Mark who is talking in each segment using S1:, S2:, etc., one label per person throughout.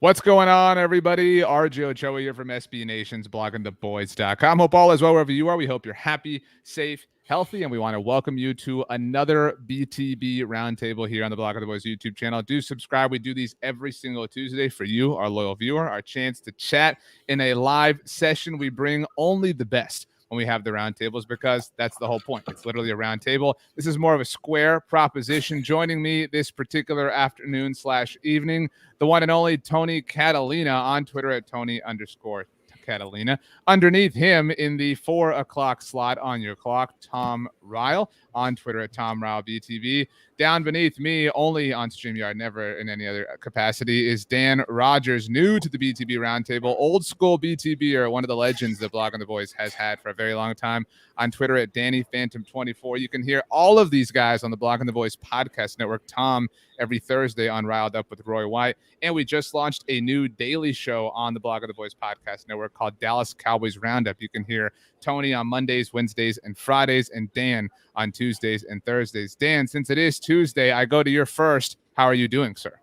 S1: What's going on, everybody? RJ Ochoa here from SB Nation's bloggingtheboys.com. Hope all is well wherever you are. We hope you're happy, safe, healthy, and we want to welcome you to another BTB Roundtable here on the Blogging the Boys YouTube channel. Do subscribe. We do these every single Tuesday for you, our loyal viewer, our chance to chat in a live session. We bring only the best when we have the roundtables because that's the whole point. It's literally a roundtable. This is more of a square proposition. Joining me this particular afternoon / evening, the one and only Tony Catalina on Twitter at Tony_Catalina. Underneath him in the 4 o'clock slot on your clock, Tom Ryle on Twitter at TomRyleBTV. Down beneath me, only on StreamYard, never in any other capacity, is Dan Rogers, new to the BTB Roundtable, old school BTBer, one of the legends that Blogging the Boys has had for a very long time. On Twitter at DannyPhantom24. You can hear all of these guys on the Blogging the Boys podcast network. Tom every Thursday on Riled Up with Roy White. And we just launched a new daily show on the Blogging the Boys podcast network called Dallas Cowboys Roundup. You can hear Tony on Mondays, Wednesdays, and Fridays, and Dan on Tuesdays and Thursdays. Dan, since it is Tuesday, I go to your first. How are you doing, sir?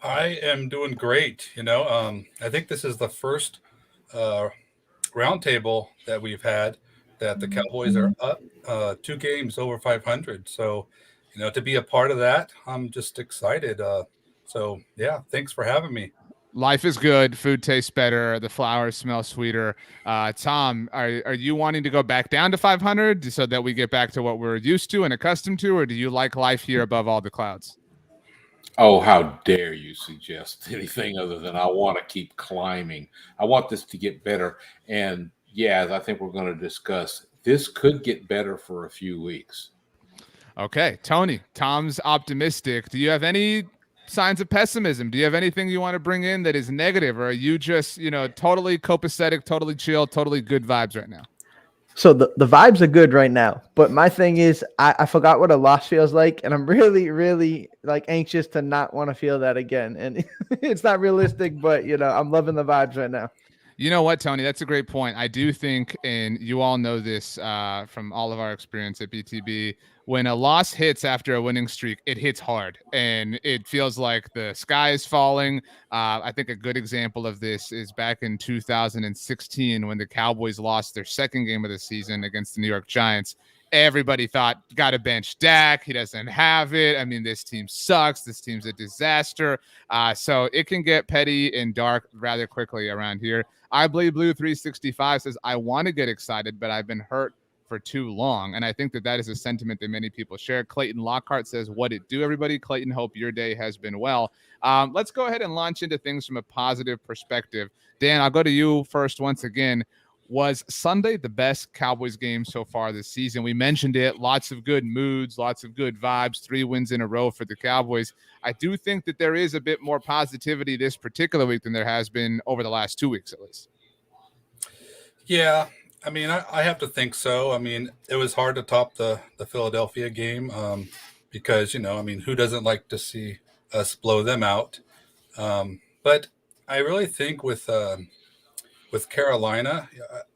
S2: I am doing great. I think this is the first roundtable that we've had that the Cowboys are up 2 games over 500. So, to be a part of that, I'm just excited. Thanks for having me.
S1: Life is good. Food tastes better. The flowers smell sweeter. Tom, are you wanting to go back down to 500 so that we get back to what we're used to and accustomed to, or do you like life here above all the clouds?
S3: Oh, how dare you suggest anything other than I want to keep climbing. I want this to get better. And yeah, I think we're going to discuss this could get better for a few weeks.
S1: Okay, Tony, Tom's optimistic. Do you have any signs of pessimism? Do you have anything you want to bring in that is negative, or are you just, totally copacetic, totally chill, totally good vibes right now?
S4: So the vibes are good right now, but my thing is I forgot what a loss feels like, and I'm really, really anxious to not want to feel that again. And it's not realistic, but I'm loving the vibes right now.
S1: You know what, Tony? That's a great point. I do think, and you all know this from all of our experience at BTB, when a loss hits after a winning streak, it hits hard, and it feels like the sky is falling. I think a good example of this is back in 2016 when the Cowboys lost their second game of the season against the New York Giants. Everybody thought, got to bench Dak. He doesn't have it. I mean, this team sucks. This team's a disaster. So it can get petty and dark rather quickly around here. I Bleed Blue 365 says, I want to get excited, but I've been hurt for too long. And I think that is a sentiment that many people share. Clayton Lockhart says, what it do, everybody? Clayton, hope your day has been well. Let's go ahead and launch into things from a positive perspective. Dan, I'll go to you first once again. Was Sunday the best Cowboys game so far this season? We mentioned it. Lots of good moods, lots of good vibes, 3 wins in a row for the Cowboys. I do think that there is a bit more positivity this particular week than there has been over the last 2 weeks, at least.
S2: Yeah, I mean, I have to think so. I mean, it was hard to top the Philadelphia game because, who doesn't like to see us blow them out? But I really think with Carolina,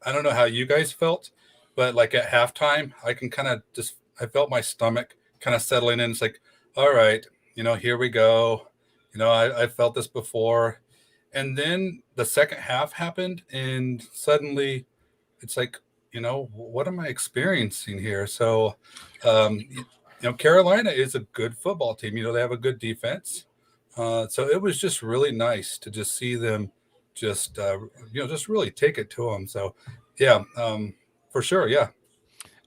S2: I don't know how you guys felt, but at halftime, I can kind of I felt my stomach kind of settling in. It's like, all right, here we go. I felt this before. And then the second half happened, and suddenly it's like, what am I experiencing here? So, Carolina is a good football team. They have a good defense. So it was just really nice to just see them just really take it to them. So, yeah, for sure. Yeah.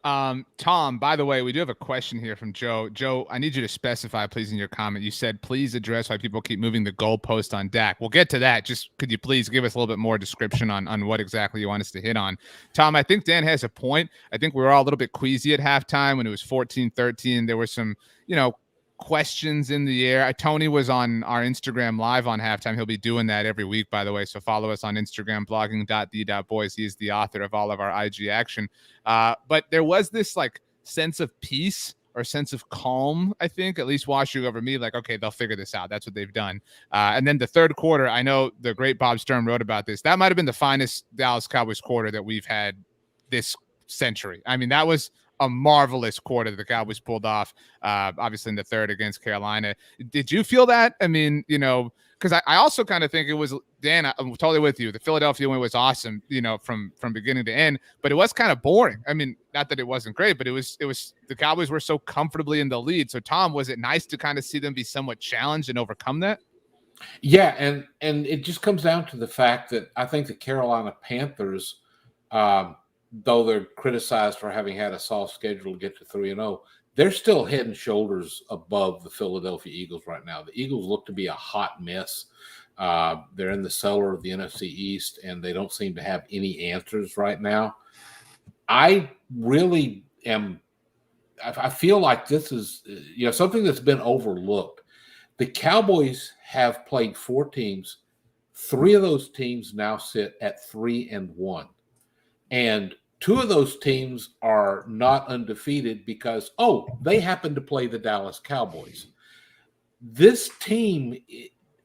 S1: Tom, by the way, we do have a question here from Joe. Joe, I need you to specify, please, in your comment. You said, please address why people keep moving the goalpost on Dak. We'll get to that. Just could you please give us a little bit more description on what exactly you want us to hit on? Tom, I think Dan has a point. I think we were all a little bit queasy at halftime when it was 14-13. There were some, questions in the air. Tony was on our Instagram live on halftime. He'll be doing that every week, by the way. So follow us on Instagram, blogging.the.boys. He is the author of all of our IG action. But there was this sense of peace or sense of calm, I think, at least washing over me. Okay, they'll figure this out. That's what they've done. And then the third quarter, I know the great Bob Stern wrote about this. That might have been the finest Dallas Cowboys quarter that we've had this century. I mean, that was a marvelous quarter that the Cowboys pulled off, obviously in the third against Carolina. Did you feel that? I mean, because I also kind of think it was, Dan, I'm totally with you. The Philadelphia win was awesome, from beginning to end, but it was kind of boring. I mean, not that it wasn't great, but it was the Cowboys were so comfortably in the lead. So Tom, was it nice to kind of see them be somewhat challenged and overcome that?
S3: Yeah, and it just comes down to the fact that I think the Carolina Panthers, though they're criticized for having had a soft schedule to get to 3-0, they're still head and shoulders above the Philadelphia Eagles right now. The Eagles look to be a hot mess. They're in the cellar of the NFC East, and they don't seem to have any answers right now. I really am – I feel like this is something that's been overlooked. The Cowboys have played 4 teams. 3 of those teams now sit at 3-1. And 2 of those teams are not undefeated because, they happen to play the Dallas Cowboys. This team,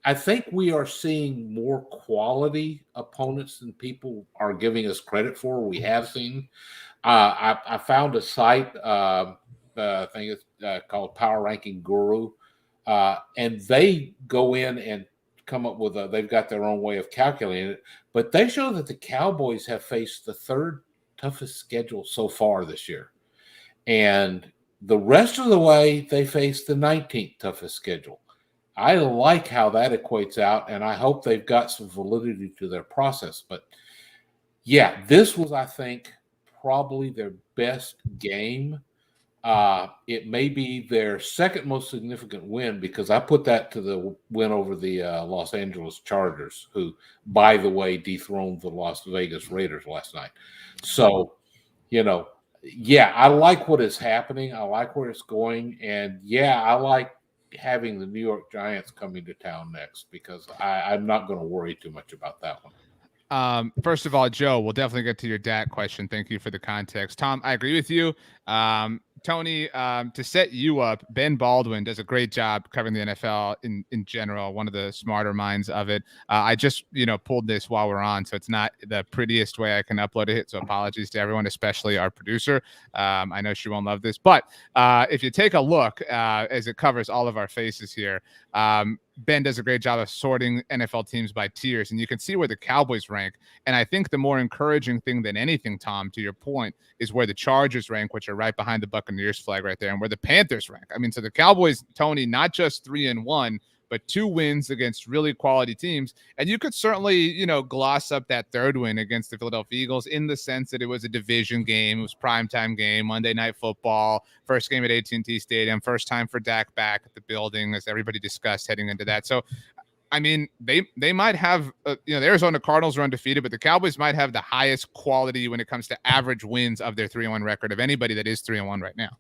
S3: I think we are seeing more quality opponents than people are giving us credit for. We have seen. I found a site, I think it's called Power Ranking Guru, and they go in and come up with they've got their own way of calculating it, but they show that the Cowboys have faced the 3rd toughest schedule so far this year. And the rest of the way, they face the 19th toughest schedule. I like how that equates out, and I hope they've got some validity to their process. But, yeah, this was, I think, probably their best game. It may be their second most significant win because I put that to the win over the Los Angeles Chargers, who, by the way, dethroned the Las Vegas Raiders last night. So, I like what is happening. I like where it's going. And, I like having the New York Giants coming to town next because I'm not going to worry too much about that one.
S1: First of all, Joe, we'll definitely get to your Dak question. Thank you for the context. Tom, I agree with you. Tony, to set you up, Ben Baldwin does a great job covering the NFL in general, one of the smarter minds of it. I just, pulled this while we're on, so it's not the prettiest way I can upload it. So apologies to everyone, especially our producer. I know she won't love this, but if you take a look as it covers all of our faces here, Ben does a great job of sorting NFL teams by tiers, and you can see where the Cowboys rank. And I think the more encouraging thing than anything, Tom, to your point, is where the Chargers rank, which are right behind the Buccaneers flag right there, and where the Panthers rank. I mean, so the Cowboys, Tony, not just 3-1, but 2 wins against really quality teams. And you could certainly, gloss up that 3rd win against the Philadelphia Eagles in the sense that it was a division game. It was primetime game, Monday Night Football, first game at AT&T Stadium, first time for Dak back at the building, as everybody discussed heading into that. So, I mean, they might have, the Arizona Cardinals are undefeated, but the Cowboys might have the highest quality when it comes to average wins of their 3-1 record of anybody that is 3-1 right now.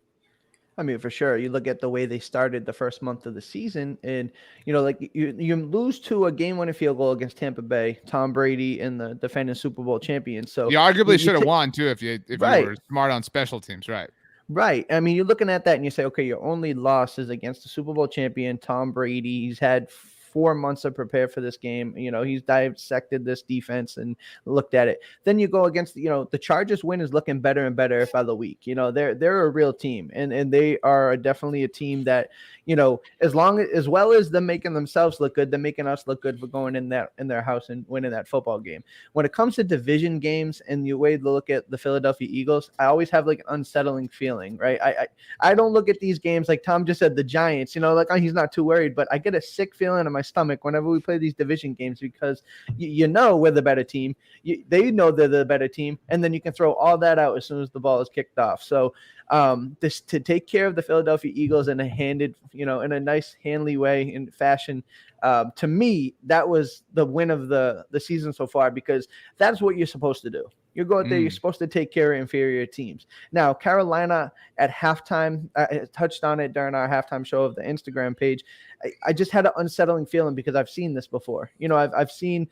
S4: I mean, for sure. You look at the way they started the first month of the season, and you lose to a game-winning field goal against Tampa Bay, Tom Brady, and the defending Super Bowl champion. So
S1: you arguably should have won too if you were smart on special teams, right?
S4: Right. I mean, you're looking at that and you say, okay, your only loss is against the Super Bowl champion, Tom Brady. He's had 4 months to prepare for this game. He's dissected this defense and looked at it. Then you go against, the Chargers win is looking better and better by the week. They're a real team, and they are definitely a team that, as well as them making themselves look good, they're making us look good for going in their house and winning that football game. When it comes to division games and the way to look at the Philadelphia Eagles, I always have like an unsettling feeling, right? I don't look at these games like Tom just said, the Giants, he's not too worried, but I get a sick feeling in my stomach whenever we play these division games because we're the better team. They know they're the better team, and then you can throw all that out as soon as the ball is kicked off. So this to take care of the Philadelphia Eagles in a nice handly way in fashion. To me, that was the win of the season so far because that's what you're supposed to do. You go out there, you're supposed to take care of inferior teams. Now, Carolina at halftime, I touched on it during our halftime show of the Instagram page. I just had an unsettling feeling because I've seen this before. I've seen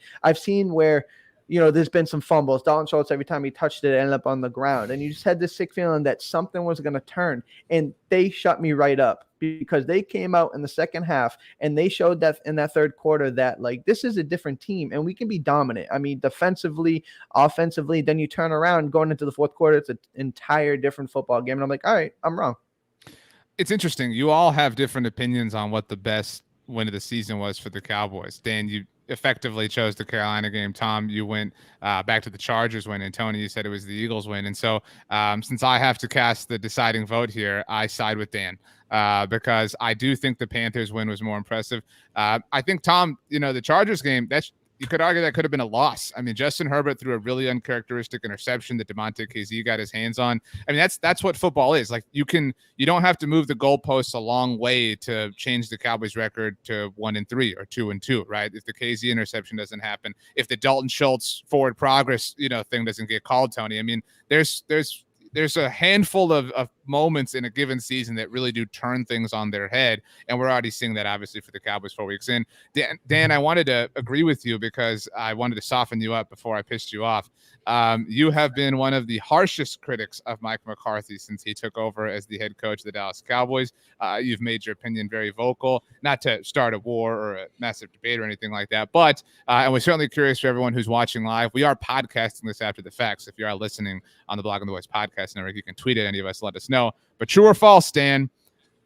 S4: where there's been some fumbles. Dalton Schultz, every time he touched it, ended up on the ground. And you just had this sick feeling that something was going to turn. And they shut me right up because they came out in the second half and they showed that in that third quarter that, like, this is a different team and we can be dominant. I mean, defensively, offensively, then you turn around going into the fourth quarter, it's an entire different football game. And I'm like, all right, I'm wrong.
S1: It's interesting. You all have different opinions on what the best win of the season was for the Cowboys. Dan, you effectively chose the Carolina game. Tom, you went back to the Chargers win, and Tony, you said it was the Eagles win. And so since I have to cast the deciding vote here, I side with Dan because I do think the Panthers win was more impressive. I think, Tom, the Chargers game, you could argue that could have been a loss. I mean, Justin Herbert threw a really uncharacteristic interception that DeMonte KZ got his hands on. I mean, that's what football is. Like, you don't have to move the goalposts a long way to change the Cowboys record to 1-3 or 2-2, right? If the KZ interception doesn't happen, if the Dalton Schultz forward progress, thing doesn't get called, Tony. I mean, there's a handful of moments in a given season that really do turn things on their head. And we're already seeing that, obviously, for the Cowboys 4 weeks in. Dan, I wanted to agree with you because I wanted to soften you up before I pissed you off. You have been one of the harshest critics of Mike McCarthy since he took over as the head coach of the Dallas Cowboys. You've made your opinion very vocal, not to start a war or a massive debate or anything like that. But, and we're certainly curious for everyone who's watching live, we are podcasting this after the fact. So if you are listening on the Blog on the Boys podcast network, you can tweet at any of us, let us know. But true or false, Stan,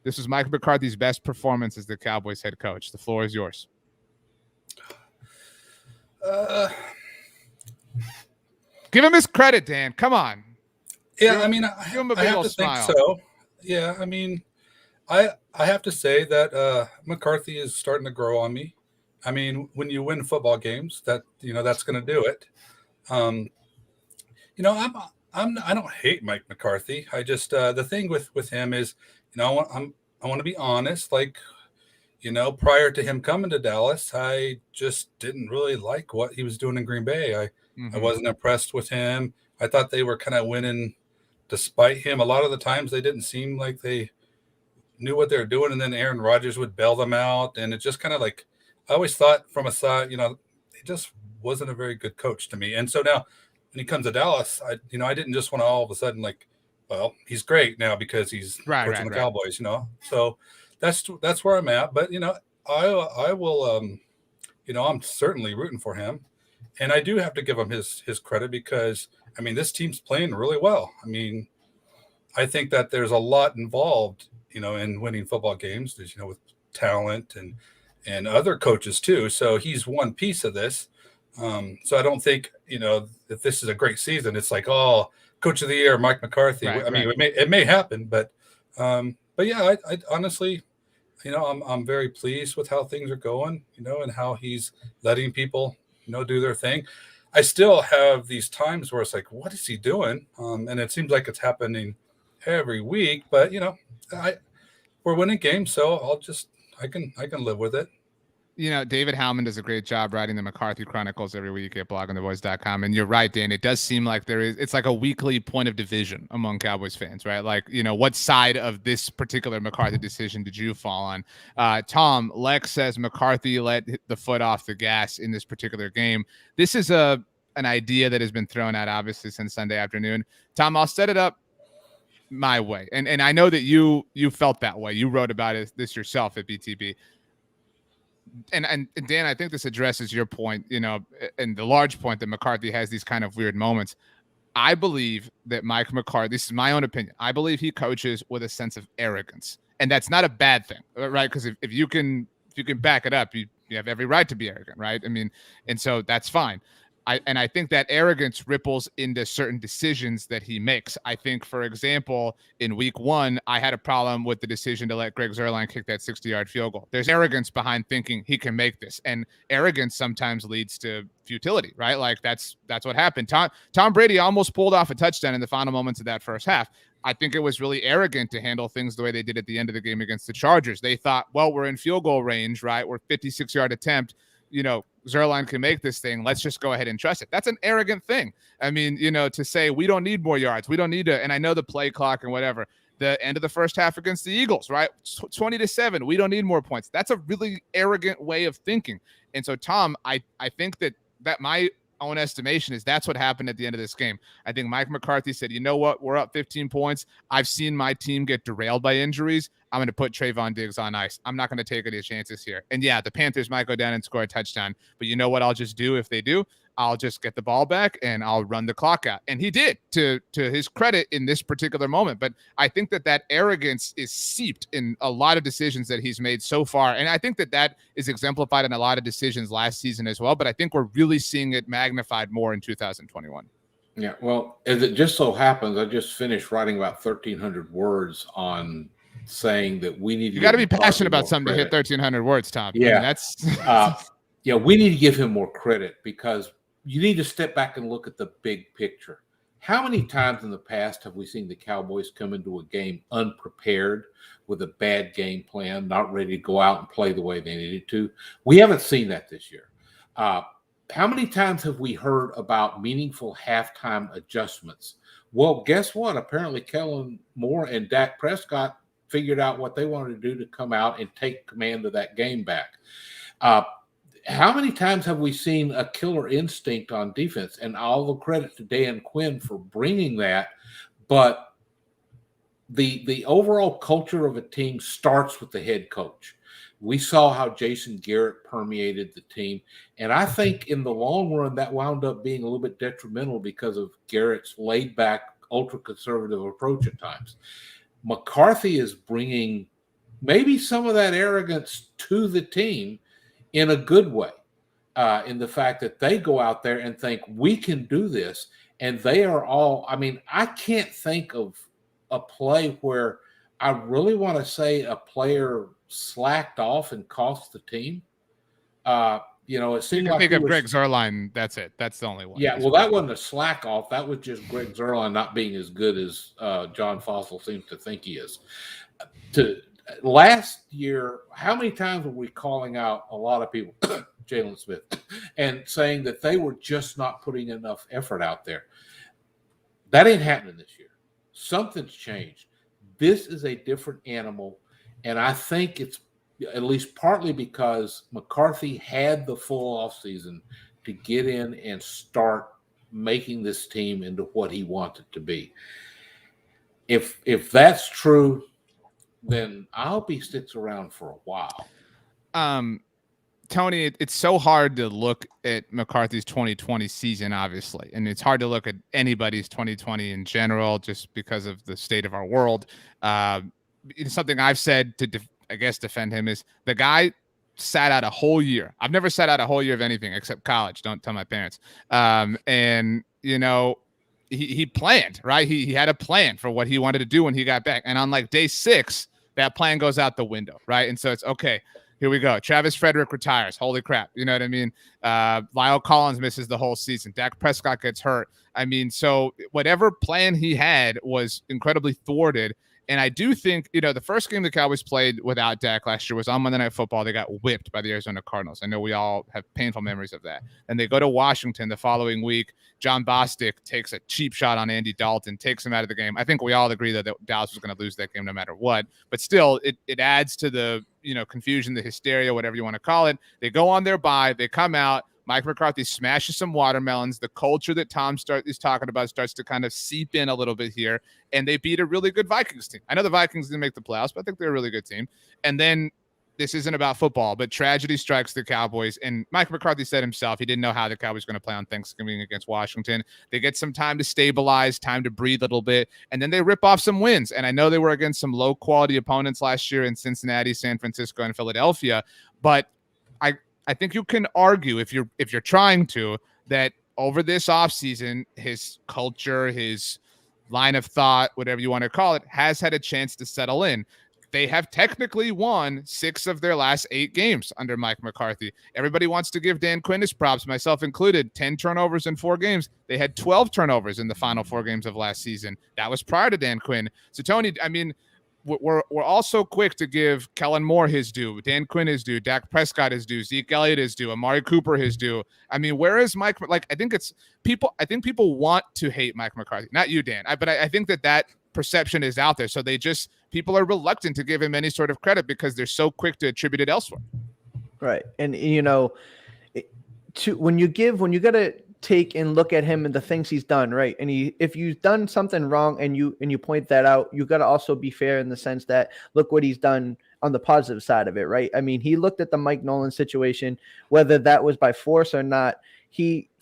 S1: this was Mike McCarthy's best performance as the Cowboys head coach. The floor is yours. Give him his credit, Dan. Come on.
S2: Yeah, I mean,
S1: give him a
S2: I
S1: big
S2: have
S1: old
S2: to
S1: smile.
S2: think so. Yeah, I mean, I have to say that McCarthy is starting to grow on me. I mean, when you win football games, that's going to do it. I don't hate Mike McCarthy. I just the thing with him is, I want to be honest. Like, prior to him coming to Dallas, I just didn't really like what he was doing in Green Bay. I wasn't impressed with him. I thought they were kind of winning despite him. A lot of the times they didn't seem like they knew what they were doing, and then Aaron Rodgers would bail them out, and it just kind of like I always thought from a side, he just wasn't a very good coach to me. And so now, when he comes to Dallas, I didn't just want to all of a sudden like, well, he's great now because he's coaching the Cowboys, So that's where I'm at. But I will, I'm certainly rooting for him, and I do have to give him his credit because I mean this team's playing really well. I mean, I think that there's a lot involved, in winning football games. There's with talent and other coaches too. So he's one piece of this. So I don't think, if this is a great season, it's like, oh, coach of the year, Mike McCarthy. I mean, it may happen, but yeah, I honestly, I'm very pleased with how things are going, and how he's letting people, do their thing. I still have these times where it's like, what is he doing? And it seems like it's happening every week, but we're winning games. So I can live with it.
S1: David Howman does a great job writing the McCarthy Chronicles every week at blogontheboys.com. And you're right, Dan. It does seem like it's like a weekly point of division among Cowboys fans, right? Like, what side of this particular McCarthy decision did you fall on? Tom, Lex says McCarthy let the foot off the gas in this particular game. This is an idea that has been thrown out, obviously, since Sunday afternoon. Tom, I'll set it up my way. And I know that you felt that way. You wrote about this yourself at BTB. And Dan, I think this addresses your point, and the large point that McCarthy has these kind of weird moments. I believe that Mike McCarthy, this is my own opinion, I believe he coaches with a sense of arrogance. And that's not a bad thing, right? Because if you can back it up, you have every right to be arrogant, right? I mean, and so that's fine. I think that arrogance ripples into certain decisions that he makes. I think, for example, in week 1, I had a problem with the decision to let Greg Zuerlein kick that 60-yard field goal. There's arrogance behind thinking he can make this, and arrogance sometimes leads to futility, right? Like that's what happened. Tom Brady almost pulled off a touchdown in the final moments of that first half. I think it was really arrogant to handle things the way they did at the end of the game against the Chargers. They thought, well, we're in field goal range, right? We're 56-yard attempt. Zuerlein can make this thing. Let's just go ahead and trust it. That's an arrogant thing. I mean, to say we don't need more yards. We don't need to. And I know the play clock and whatever. The end of the first half against the Eagles, right? 20-7. We don't need more points. That's a really arrogant way of thinking. And so, Tom, I think that my own estimation is that's what happened at the end of this game. I think Mike McCarthy said, you know what, we're up 15 points. I've seen my team get derailed by injuries. I'm going to put Trayvon Diggs on ice. I'm not going to take any chances here. And yeah, the Panthers might go down and score a touchdown, but you know what I'll just do if they do? I'll just get the ball back and I'll run the clock out. And he did, to his credit, in this particular moment. But I think that arrogance is seeped in a lot of decisions that he's made so far. And I think that is exemplified in a lot of decisions last season as well. But I think we're really seeing it magnified more in 2021.
S3: Yeah, well, as it just so happens, I just finished writing about 1,300 words on saying that we need to.
S1: You got to be passionate about something to hit 1,300 words, Tom.
S3: Yeah,
S1: I mean, that's.
S3: Yeah, we need to give him more credit because you need to step back and look at the big picture. How many times in the past have we seen the Cowboys come into a game unprepared with a bad game plan, not ready to go out and play the way they needed to? We haven't seen that this year. How many times have we heard about meaningful halftime adjustments? Well, guess what? Apparently, Kellen Moore and Dak Prescott figured out what they wanted to do to come out and take command of that game back. How many times have we seen a killer instinct on defense? And all the credit to Dan Quinn for bringing that. But the overall culture of a team starts with the head coach. We saw how Jason Garrett permeated the team. And I think in the long run, that wound up being a little bit detrimental because of Garrett's laid-back, ultra-conservative approach at times. McCarthy is bringing maybe some of that arrogance to the team in a good way, in the fact that they go out there and think we can do this. And they are all, I mean, I can't think of a play where I really want to say a player slacked off and cost the team. It seemed like
S1: think of Greg Zuerlein. That's it. That's the only one.
S3: Yeah, well, that wasn't a slack off. That was just Greg Zuerlein not being as good as John Fossil seems to think he is. Last year, how many times were we calling out a lot of people, Jalen Smith, and saying that they were just not putting enough effort out there? That ain't happening this year. Something's changed. This is a different animal, and I think it's at least partly because McCarthy had the full offseason to get in and start making this team into what he wanted to be. If that's true, then I hope he sticks around for a while.
S1: Tony, it's so hard to look at McCarthy's 2020 season, obviously, and it's hard to look at anybody's 2020 in general just because of the state of our world. Something I've said to, defend him is the guy sat out a whole year. I've never sat out a whole year of anything except college. Don't tell my parents. He planned, right? He had a plan for what he wanted to do when he got back. And on like day 6, that plan goes out the window, right? And so it's okay. Here we go. Travis Frederick retires. Holy crap. You know what I mean? Lyle Collins misses the whole season. Dak Prescott gets hurt. I mean, so whatever plan he had was incredibly thwarted. And I do think, the first game the Cowboys played without Dak last year was on Monday Night Football. They got whipped by the Arizona Cardinals. I know we all have painful memories of that. And they go to Washington the following week. John Bostic takes a cheap shot on Andy Dalton, takes him out of the game. I think we all agree that Dallas was going to lose that game no matter what. But still, it adds to the confusion, the hysteria, whatever you want to call it. They go on their bye. They come out. Mike McCarthy smashes some watermelons. The culture that Tom is talking about starts to kind of seep in a little bit here, and they beat a really good Vikings team. I know the Vikings didn't make the playoffs, but I think they're a really good team. And then this isn't about football, but tragedy strikes the Cowboys. And Mike McCarthy said himself he didn't know how the Cowboys were going to play on Thanksgiving against Washington. They get some time to stabilize, time to breathe a little bit, and then they rip off some wins. And I know they were against some low-quality opponents last year in Cincinnati, San Francisco, and Philadelphia, but I think you can argue if you're trying to that over this offseason, his culture, his line of thought, whatever you want to call it, has had a chance to settle in. They have technically won 6 of their last 8 games under Mike McCarthy. Everybody wants to give Dan Quinn his props, myself included. 10 turnovers in 4 games. They had 12 turnovers in the final 4 games of last season. That was prior to Dan Quinn. So, Tony, I mean, we're also quick to give Kellen Moore his due, Dan Quinn his due, Dak Prescott his due, Zeke Elliott his due, Amari Cooper his due. I mean, where is Mike? I think people want to hate Mike McCarthy, not you, Dan. But I think that perception is out there. So people are reluctant to give him any sort of credit because they're so quick to attribute it elsewhere.
S4: Right. And, when you got to take and look at him and the things he's done, right? And if you've done something wrong and you point that out, you got to also be fair in the sense that look what he's done on the positive side of it, right? I mean, he looked at the Mike Nolan situation, whether that was by force or not.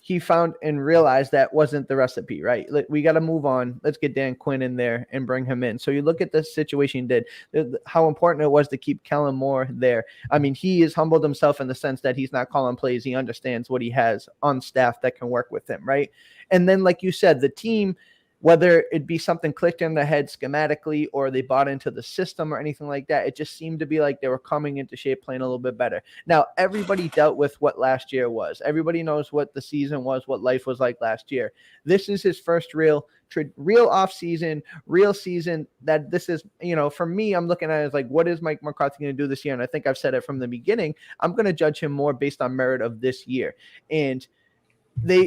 S4: He found and realized that wasn't the recipe, right? We got to move on. Let's get Dan Quinn in there and bring him in. So you look at the situation he did, how important it was to keep Kellen Moore there. I mean, he has humbled himself in the sense that he's not calling plays. He understands what he has on staff that can work with him, right? And then, like you said, the team, whether it be something clicked in the head schematically or they bought into the system or anything like that, it just seemed to be like they were coming into shape, playing a little bit better. Now, everybody dealt with what last year was. Everybody knows what the season was, what life was like last year. This is his first real off season, real season that this is, for me, I'm looking at it as like, what is Mike McCarthy going to do this year? And I think I've said it from the beginning. I'm going to judge him more based on merit of this year. And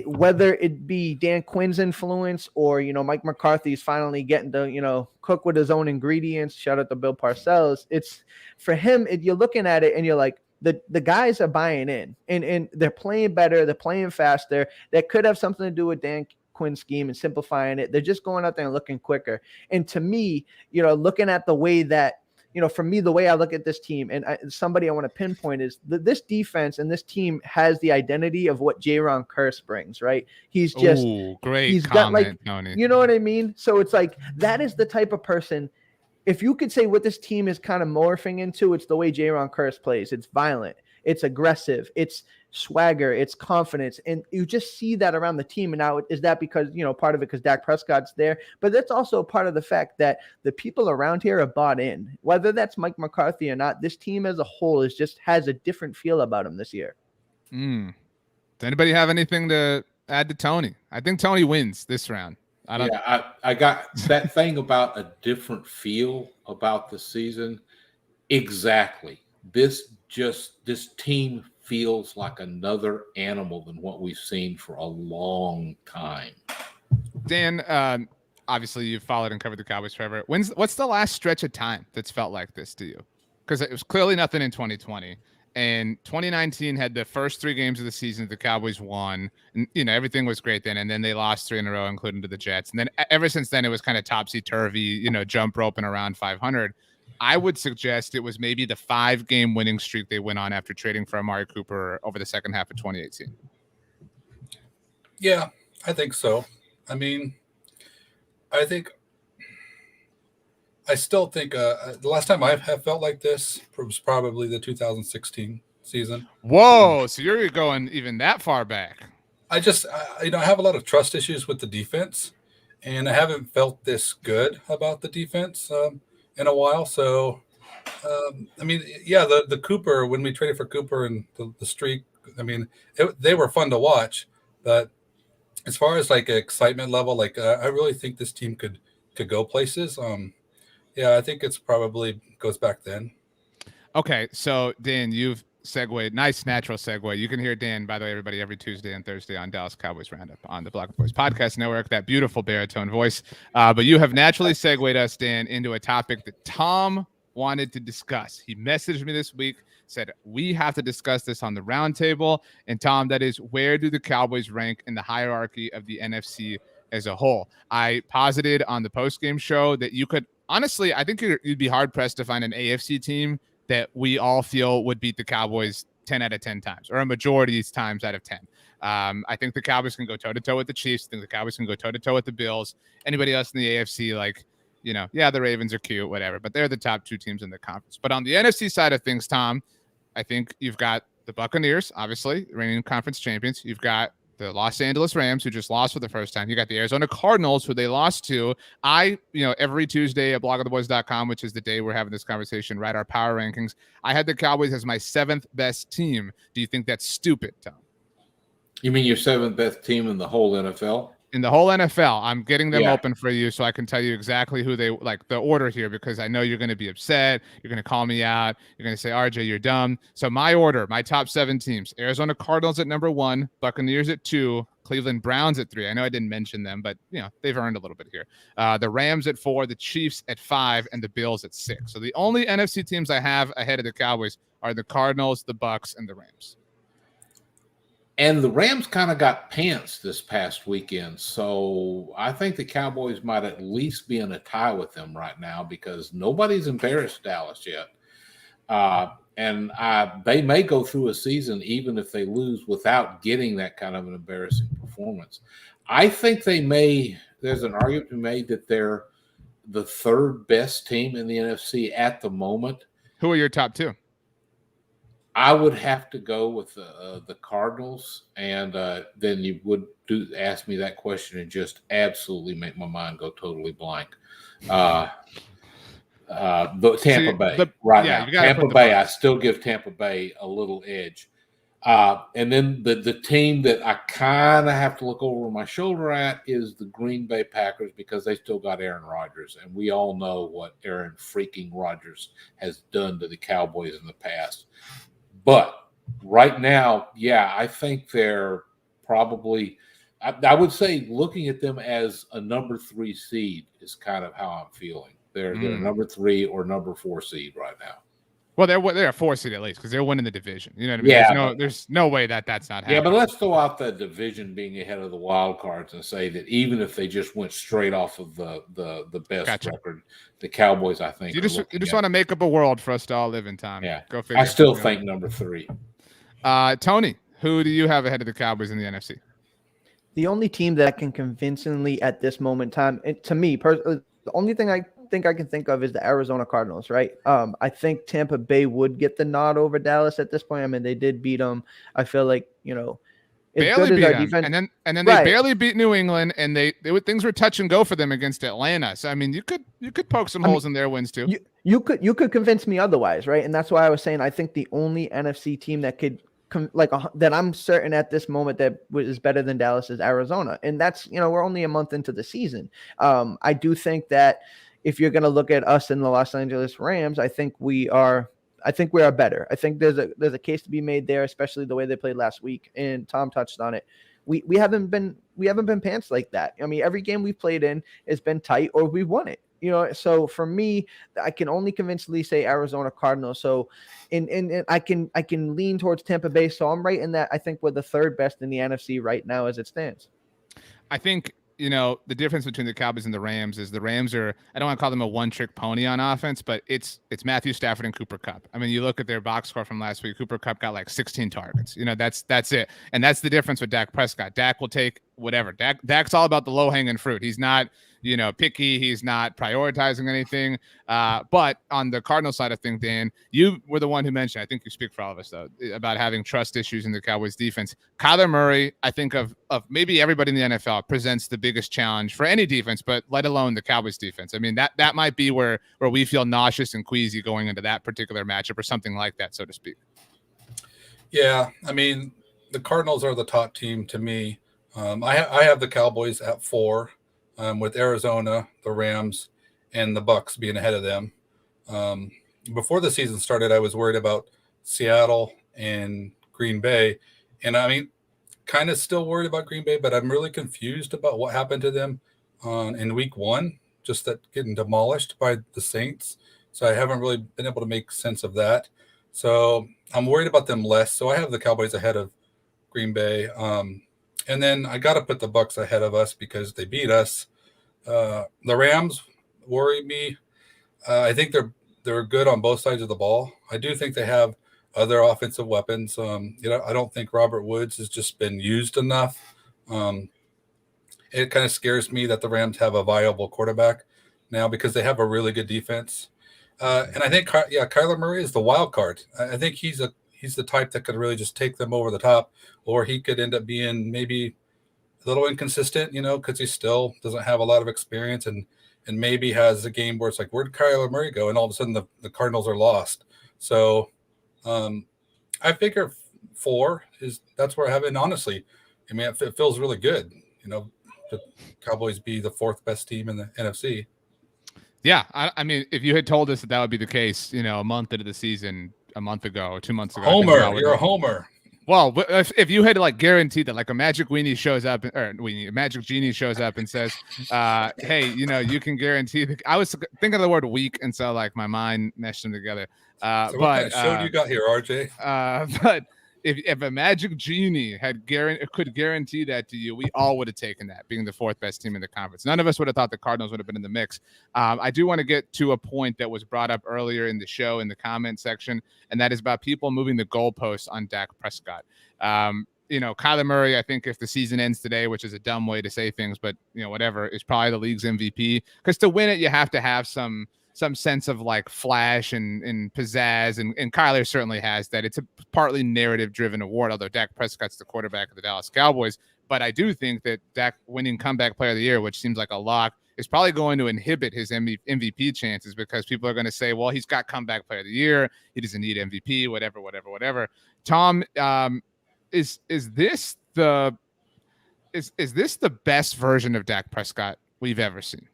S4: whether it be Dan Quinn's influence or, Mike McCarthy's finally getting to, cook with his own ingredients. Shout out to Bill Parcells. It's for him. You're looking at it and you're like, the guys are buying in and they're playing better. They're playing faster. That could have something to do with Dan Quinn's scheme and simplifying it. They're just going out there and looking quicker. And to me, looking at the way that, for me, the way I look at this team and somebody I want to pinpoint is this defense and this team has the identity of what Jaron Kearse brings, right? He's just
S1: great.
S4: He's
S1: comment,
S4: got
S1: Tony.
S4: You know what I mean? So it's like that is the type of person. If you could say what this team is kind of morphing into, it's the way Jaron Kearse plays. It's violent. It's aggressive. It's swagger. It's confidence. And you just see that around the team. And now is that because, part of it because Dak Prescott's there, but that's also part of the fact that the people around here are bought in, whether that's Mike McCarthy or not. This team as a whole has a different feel about him this year.
S1: Does anybody have anything to add to Tony? I think Tony wins this round.
S3: I got that thing about a different feel about the season. Exactly. This team feels like another animal than what we've seen for a long time.
S1: Dan, obviously you've followed and covered the Cowboys forever. What's the last stretch of time that's felt like this to you? Because it was clearly nothing in 2020. And 2019 had the first 3 games of the season the Cowboys won. And, everything was great then. And then they lost 3 in a row, including to the Jets. And then ever since then, it was kind of topsy-turvy, jump roping around 500. I would suggest it was maybe the 5-game winning streak they went on after trading for Amari Cooper over the second half of 2018.
S2: Yeah, I think so. I mean, I still think the last time I have felt like this was probably the 2016 season.
S1: Whoa, so you're going even that far back.
S2: I have a lot of trust issues with the defense, and I haven't felt this good about the defense in a while. So, the Cooper, when we traded for Cooper and the streak, they were fun to watch. But as far as like excitement level, I really think this team could go places. I think it's probably goes back then.
S1: Okay, so Dan, you've segued. Nice natural segue. You can hear Dan, by the way, everybody, every Tuesday and Thursday on Dallas Cowboys Roundup on the Block of Boys Podcast Network, that beautiful baritone voice. But you have naturally segued us, Dan, into a topic that Tom wanted to discuss. He messaged me this week, said, we have to discuss this on the roundtable. And Tom, that is, where do the Cowboys rank in the hierarchy of the NFC as a whole? I posited on the postgame show that you could, honestly, I think you'd be hard-pressed to find an AFC team that we all feel would beat the Cowboys 10 out of 10 times, or a majority of times out of 10. I think the Cowboys can go toe-to-toe with the Chiefs. I think the Cowboys can go toe-to-toe with the Bills. Anybody else in the AFC, the Ravens are cute, whatever, but they're the top 2 teams in the conference. But on the NFC side of things, Tom, I think you've got the Buccaneers, obviously, reigning conference champions. You've got the Los Angeles Rams, who just lost for the first time. You got the Arizona Cardinals, who they lost to. Every Tuesday at blogoftheboys.com, which is the day we're having this conversation, write our power rankings. I had the Cowboys as my 7th best team. Do you think that's stupid, Tom?
S3: You mean your 7th best team in the whole NFL?
S1: In the whole NFL. I'm getting them open for you so I can tell you exactly who they like, the order here, because I know you're going to be upset. You're going to call me out. You're going to say, RJ, you're dumb. So my order, my top 7 teams: Arizona Cardinals at number 1, Buccaneers at 2, Cleveland Browns at 3. I know I didn't mention them, but they've earned a little bit here. The Rams at 4, the Chiefs at 5, and the Bills at 6. So the only NFC teams I have ahead of the Cowboys are the Cardinals, the Bucs, and the Rams.
S3: And the Rams kind of got pants this past weekend. So I think the Cowboys might at least be in a tie with them right now because nobody's embarrassed Dallas yet. And they may go through a season even if they lose without getting that kind of an embarrassing performance. I think there's an argument to be made that they're the third best team in the NFC at the moment.
S1: Who are your top two?
S3: I would have to go with the Cardinals, and then you would ask me that question and just absolutely make my mind go totally blank. The Tampa Bay right now. Tampa Bay, I still give Tampa Bay a little edge. And then the team that I kind of have to look over my shoulder at is the Green Bay Packers because they still got Aaron Rodgers. And we all know what Aaron freaking Rodgers has done to the Cowboys in the past. But right now, yeah, I think they're probably I would say looking at them as a number 3 seed is kind of how I'm feeling. They're number 3 or number 4 seed right now.
S1: Well, they're a 4 seed at least because they're winning the division. You know what I mean?
S3: Yeah,
S1: there's no way that's not happening.
S3: Yeah, but let's throw out the division being ahead of the wild cards and say that even if they just went straight off of the best record, the Cowboys, I think,
S1: you just want to make up a world for us to all live in, Tom.
S3: Yeah,
S1: go figure.
S3: I still think number 3.
S1: Tony, who do you have ahead of the Cowboys in the NFC?
S4: The only team that can convincingly at this moment in time, to me personally, the only thing I think I can think of is the Arizona Cardinals, right? I think Tampa Bay would get the nod over Dallas at this point. I mean, they did beat them. I feel like,
S1: barely beat them. Defense, and then they barely beat New England, and things were touch and go for them against Atlanta. So I mean, you could poke some holes in their wins too.
S4: You could convince me otherwise, right? And that's why I was saying I think the only NFC team that could that I'm certain at this moment that is better than Dallas is Arizona, and that's we're only a month into the season. I do think that if you're going to look at us in the Los Angeles Rams, I think we are better. I think there's a case to be made there, especially the way they played last week. And Tom touched on it. We haven't been pants like that. I mean, every game we've played in has been tight or we've won it. So for me, I can only convincingly say Arizona Cardinals. So, and I can lean towards Tampa Bay. So I'm right in that. I think we're the third best in the NFC right now as it stands.
S1: I think the difference between the Cowboys and the Rams is the Rams are, I don't want to call them a one-trick pony on offense, but it's Matthew Stafford and Cooper Kupp. I mean, you look at their box score from last week, Cooper Kupp got like 16 targets. That's it. And that's the difference with Dak Prescott. Dak will take whatever. Dak's all about the low-hanging fruit. He's not, picky. He's not prioritizing anything. But on the Cardinal side of things, Dan, you were the one who mentioned, I think you speak for all of us, though, about having trust issues in the Cowboys defense. Kyler Murray, I think of maybe everybody in the NFL, presents the biggest challenge for any defense, but let alone the Cowboys defense. I mean, that might be where we feel nauseous and queasy going into that particular matchup or something like that, so to speak.
S2: Yeah, I mean, the Cardinals are the top team to me. I have the Cowboys at 4. With Arizona, the Rams, and the Bucs being ahead of them. Before the season started, I was worried about Seattle and Green Bay. And I mean, kind of still worried about Green Bay, but I'm really confused about what happened to them in week 1, just that getting demolished by the Saints. So I haven't really been able to make sense of that. So I'm worried about them less. So I have the Cowboys ahead of Green Bay. And then I got to put the Bucs ahead of us because they beat us. The Rams worry me. I think they're good on both sides of the ball. I do think they have other offensive weapons. I don't think Robert Woods has just been used enough. It kind of scares me that the Rams have a viable quarterback now because they have a really good defense. And I think, Kyler Murray is the wild card. I think he's the type that could really just take them over the top, or he could end up being maybe a little inconsistent, because he still doesn't have a lot of experience and maybe has a game where it's like, where'd Kyler Murray go? And all of a sudden the Cardinals are lost. So I figure 4 that's where I have it. And honestly, I mean, it feels really good, the Cowboys be the 4th best team in the NFC.
S1: Yeah. I mean, if you had told us that would be the case, a month into the season, a month ago or 2 months ago.
S2: Homer, you're a homer.
S1: Well, if you had guaranteed that a Magic Weenie shows up, or Magic Genie shows up and says, hey, you can guarantee I was thinking of the word week. And so my mind meshed them together.
S2: So what kind of show do you got here, RJ?
S1: But if a magic genie could guarantee that to you, we all would have taken that, being the fourth best team in the conference. None of us would have thought the Cardinals would have been in the mix. I do want to get to a point that was brought up earlier in the show in the comment section, and that is about people moving the goalposts on Dak Prescott. Kyler Murray, I think if the season ends today, which is a dumb way to say things, but whatever, is probably the league's MVP, because to win it, you have to have some sense of like flash and pizzazz, and Kyler certainly has that. It's a partly narrative driven award, although Dak Prescott's the quarterback of the Dallas Cowboys. But I do think that Dak winning comeback player of the year, which seems like a lock, is probably going to inhibit his MVP chances, because people are going to say, well, he's got comeback player of the year, he doesn't need MVP, whatever. Tom, is this the best version of Dak Prescott we've ever seen?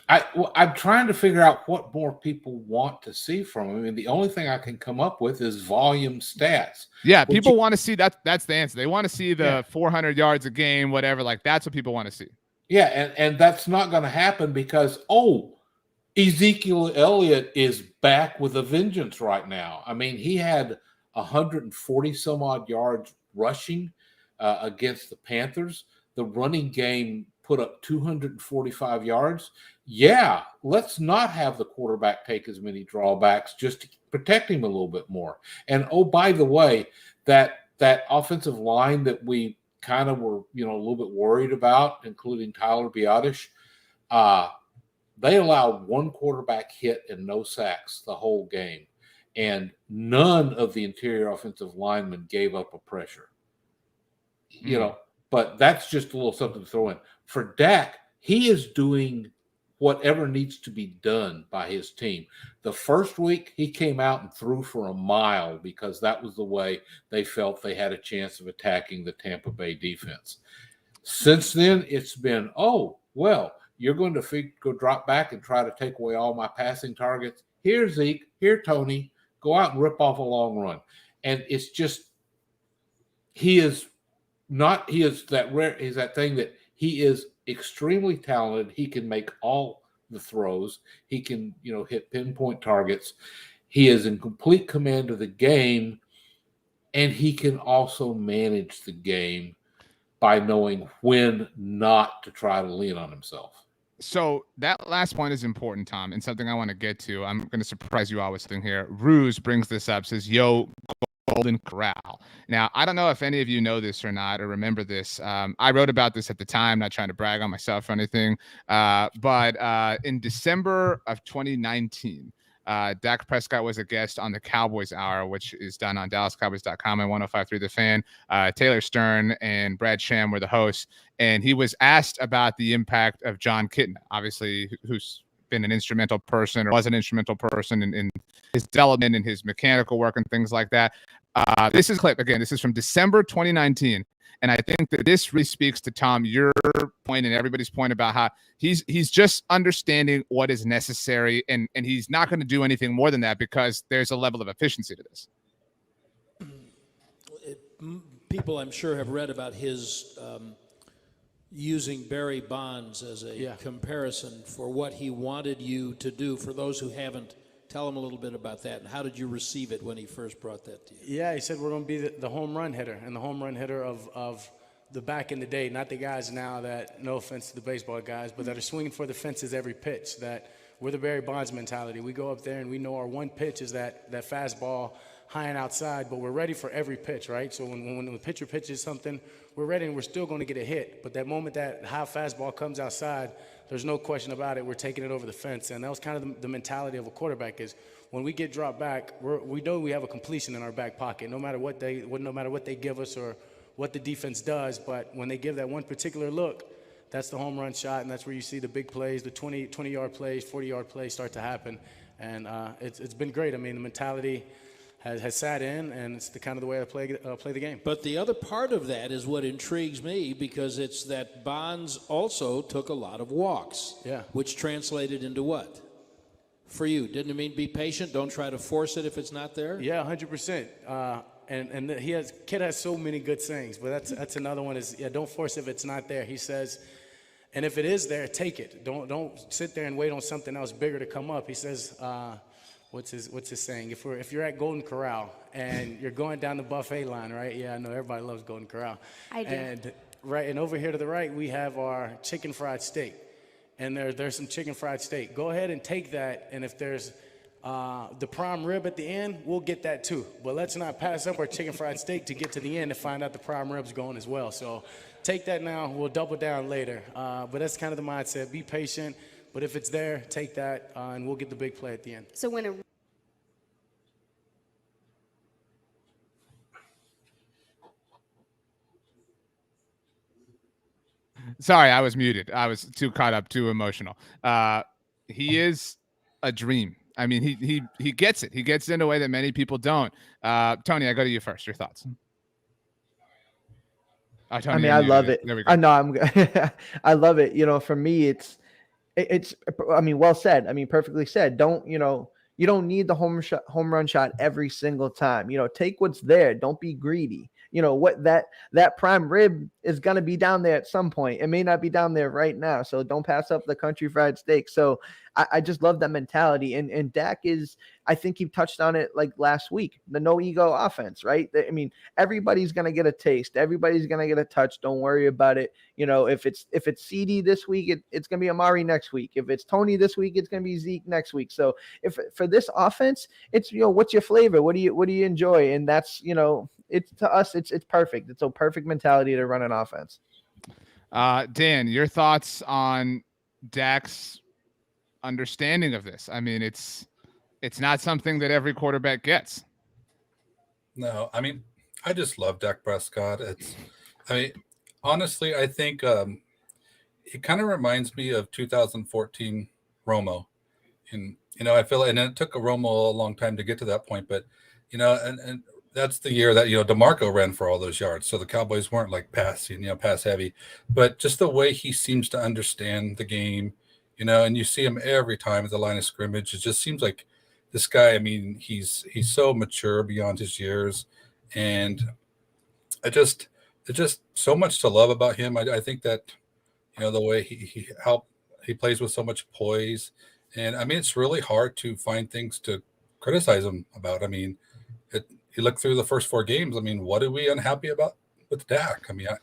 S3: I'm trying to figure out what more people want to see from him. I mean, the only thing I can come up with is volume stats.
S1: Yeah, people want to see that. That's the answer. They want to see the 400 yards a game, whatever. Like, that's what people want to see. Yeah,
S3: and that's not going to happen because, Ezekiel Elliott is back with a vengeance right now. I mean, he had 140 some odd yards rushing against the Panthers. The running game put up 245 yards. Yeah, let's not have the quarterback take as many drawbacks just to protect him a little bit more. And by the way, that offensive line that we kind of were, a little bit worried about, including Tyler Biadasz, they allowed one quarterback hit and no sacks the whole game. And none of the interior offensive linemen gave up a pressure. But that's just a little something to throw in. For Dak, he is doing whatever needs to be done by his team. The first week, he came out and threw for a mile because that was the way they felt they had a chance of attacking the Tampa Bay defense. Since then, it's been, you're going to go drop back and try to take away all my passing targets. Here, Zeke. Here, Tony. Go out and rip off a long run. And it's just, he's that thing that he is extremely talented. He can make all the throws. He can, hit pinpoint targets. He is in complete command of the game, and he can also manage the game by knowing when not to try to lean on himself.
S1: So that last point is important, Tom, and something I want to get to. I'm going to surprise you all with something here. Ruse brings this up, says, Golden Corral. Now, I don't know if any of you know this or not or remember this. I wrote about this at the time, not trying to brag on myself or anything. But in December of 2019, Dak Prescott was a guest on the Cowboys Hour, which is done on DallasCowboys.com and 105.3 The Fan. Taylor Stern and Brad Sham were the hosts, and he was asked about the impact of John Kitna, obviously, who's been an instrumental person or was an instrumental person in his development and his mechanical work and things like that. This is clip again. This is from December 2019. And I think that this really speaks to, Tom, your point and everybody's point about how he's just understanding what is necessary, and he's not going to do anything more than that because there's a level of efficiency to this.
S5: People, I'm sure, have read about his using Barry Bonds as a comparison for what he wanted you to do. For those who haven't, tell him a little bit about that, and how did you receive it when he first brought that to you?
S6: Yeah, he said we're going to be the home run hitter, and the home run hitter of the back in the day, not the guys now that, no offense to the baseball guys, but that are swinging for the fences every pitch, that we're the Barry Bonds mentality. We go up there and we know our one pitch is that fastball high and outside, but we're ready for every pitch, right? So when the pitcher pitches something, we're ready and we're still going to get a hit. But that moment that high fastball comes outside, there's no question about it. We're taking it over the fence. And that was kind of the mentality of a quarterback is when we get dropped back, we know we have a completion in our back pocket, no matter what they give us or what the defense does. But when they give that one particular look, that's the home run shot, and that's where you see the big plays, the 20-yard plays, 40-yard plays start to happen. And it's been great. I mean, the mentality has sat in, and it's the kind of the way I play the game.
S5: But the other part of that is what intrigues me, because it's that Bonds also took a lot of walks, which translated into what? For you, didn't it mean be patient? Don't try to force it if it's not there?
S6: Yeah, 100%. And Kid has so many good sayings, but that's another one is, don't force if it's not there. He says, and if it is there, take it. Don't sit there and wait on something else bigger to come up. He says, what's his saying? If you're at Golden Corral and you're going down the buffet line, right? Yeah, I know everybody loves Golden Corral.
S7: I do.
S6: And over here to the right, we have our chicken fried steak. And there's some chicken fried steak. Go ahead and take that, and if there's the prime rib at the end, we'll get that too. But let's not pass up our chicken fried steak to get to the end and find out the prime rib's going as well. So take that now. We'll double down later. But that's kind of the mindset. Be patient. But if it's there, take that, and we'll get the big play at the end.
S7: So when a
S1: Sorry, I was muted. I was too caught up, too emotional. He is a dream. I mean, he gets it. He gets it in a way that many people don't. Tony, I go to you first. Your thoughts? Oh, Tony,
S4: I mean, I love it.
S1: There we go.
S4: I know I love it. You know, for me, it's, I mean, well said. I mean, perfectly said. You don't need the home run shot every single time. You know, take what's there. Don't be greedy. You know what, that prime rib is going to be down there at some point. It may not be down there right now. So don't pass up the country fried steak. So I just love that mentality. And Dak is, I think he touched on it like last week, the no ego offense, right? I mean, everybody's going to get a taste. Everybody's going to get a touch. Don't worry about it. You know, if it's CD this week, it's going to be Amari next week. If it's Tony this week, it's going to be Zeke next week. So if for this offense, it's, you know, what's your flavor? What do you enjoy? And that's, you know, it's to us, it's perfect. It's a perfect mentality to run an offense.
S1: Dan, your thoughts on Dak's understanding of this? I mean, it's not something that every quarterback gets.
S2: No, I mean, I just love Dak Prescott. Honestly, I think it kind of reminds me of 2014 Romo. And, you know, I feel, and it took a Romo a long time to get to that point, but, you know, and that's the year that, you know, DeMarco ran for all those yards. So the Cowboys weren't like pass heavy, but just the way he seems to understand the game, you know, and you see him every time at the line of scrimmage. It just seems like this guy, I mean, he's so mature beyond his years. And it's just so much to love about him. I think that, you know, the way he plays with so much poise. And I mean, it's really hard to find things to criticize him about. I mean, you look through the first 4 games. I mean, what are we unhappy about with Dak? I mean, I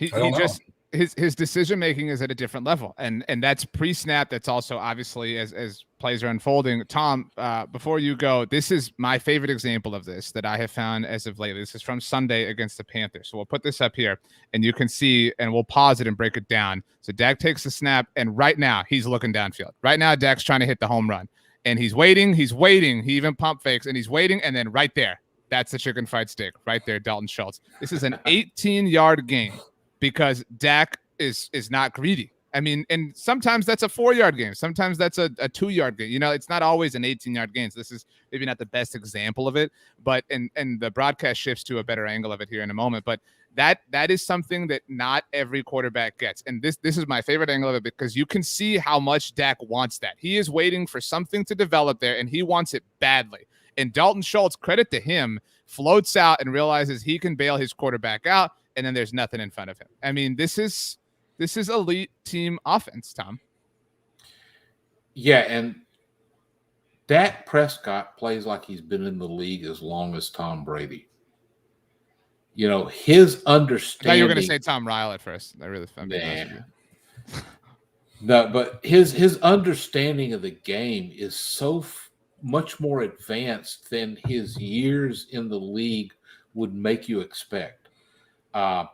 S2: don't know.
S1: His decision making is at a different level, and that's pre-snap. That's also obviously as plays are unfolding. Tom, before you go, this is my favorite example of this that I have found as of lately. This is from Sunday against the Panthers. So we'll put this up here, and you can see, and we'll pause it and break it down. So Dak takes the snap, and right now he's looking downfield. Right now, Dak's trying to hit the home run. And he's waiting. He even pump fakes, and he's waiting. And then right there, that's the chicken fried steak right there, Dalton Schultz. This is an 18-yard gain because Dak is not greedy. I mean, and sometimes that's a 4-yard game. Sometimes that's a 2-yard game. You know, it's not always an 18-yard gain. So this is maybe not the best example of it, but and the broadcast shifts to a better angle of it here in a moment. But that is something that not every quarterback gets. And this is my favorite angle of it because you can see how much Dak wants that. He is waiting for something to develop there, and he wants it badly. And Dalton Schultz, credit to him, floats out and realizes he can bail his quarterback out, and then there's nothing in front of him. I mean, this is elite team offense, Tom.
S3: Yeah, and Dak Prescott plays like he's been in the league as long as Tom Brady. You know, his understanding.
S1: I thought you were going to say Tom Ryle at first. I really found
S3: No, but his understanding of the game is so much more advanced than his years in the league would make you expect. When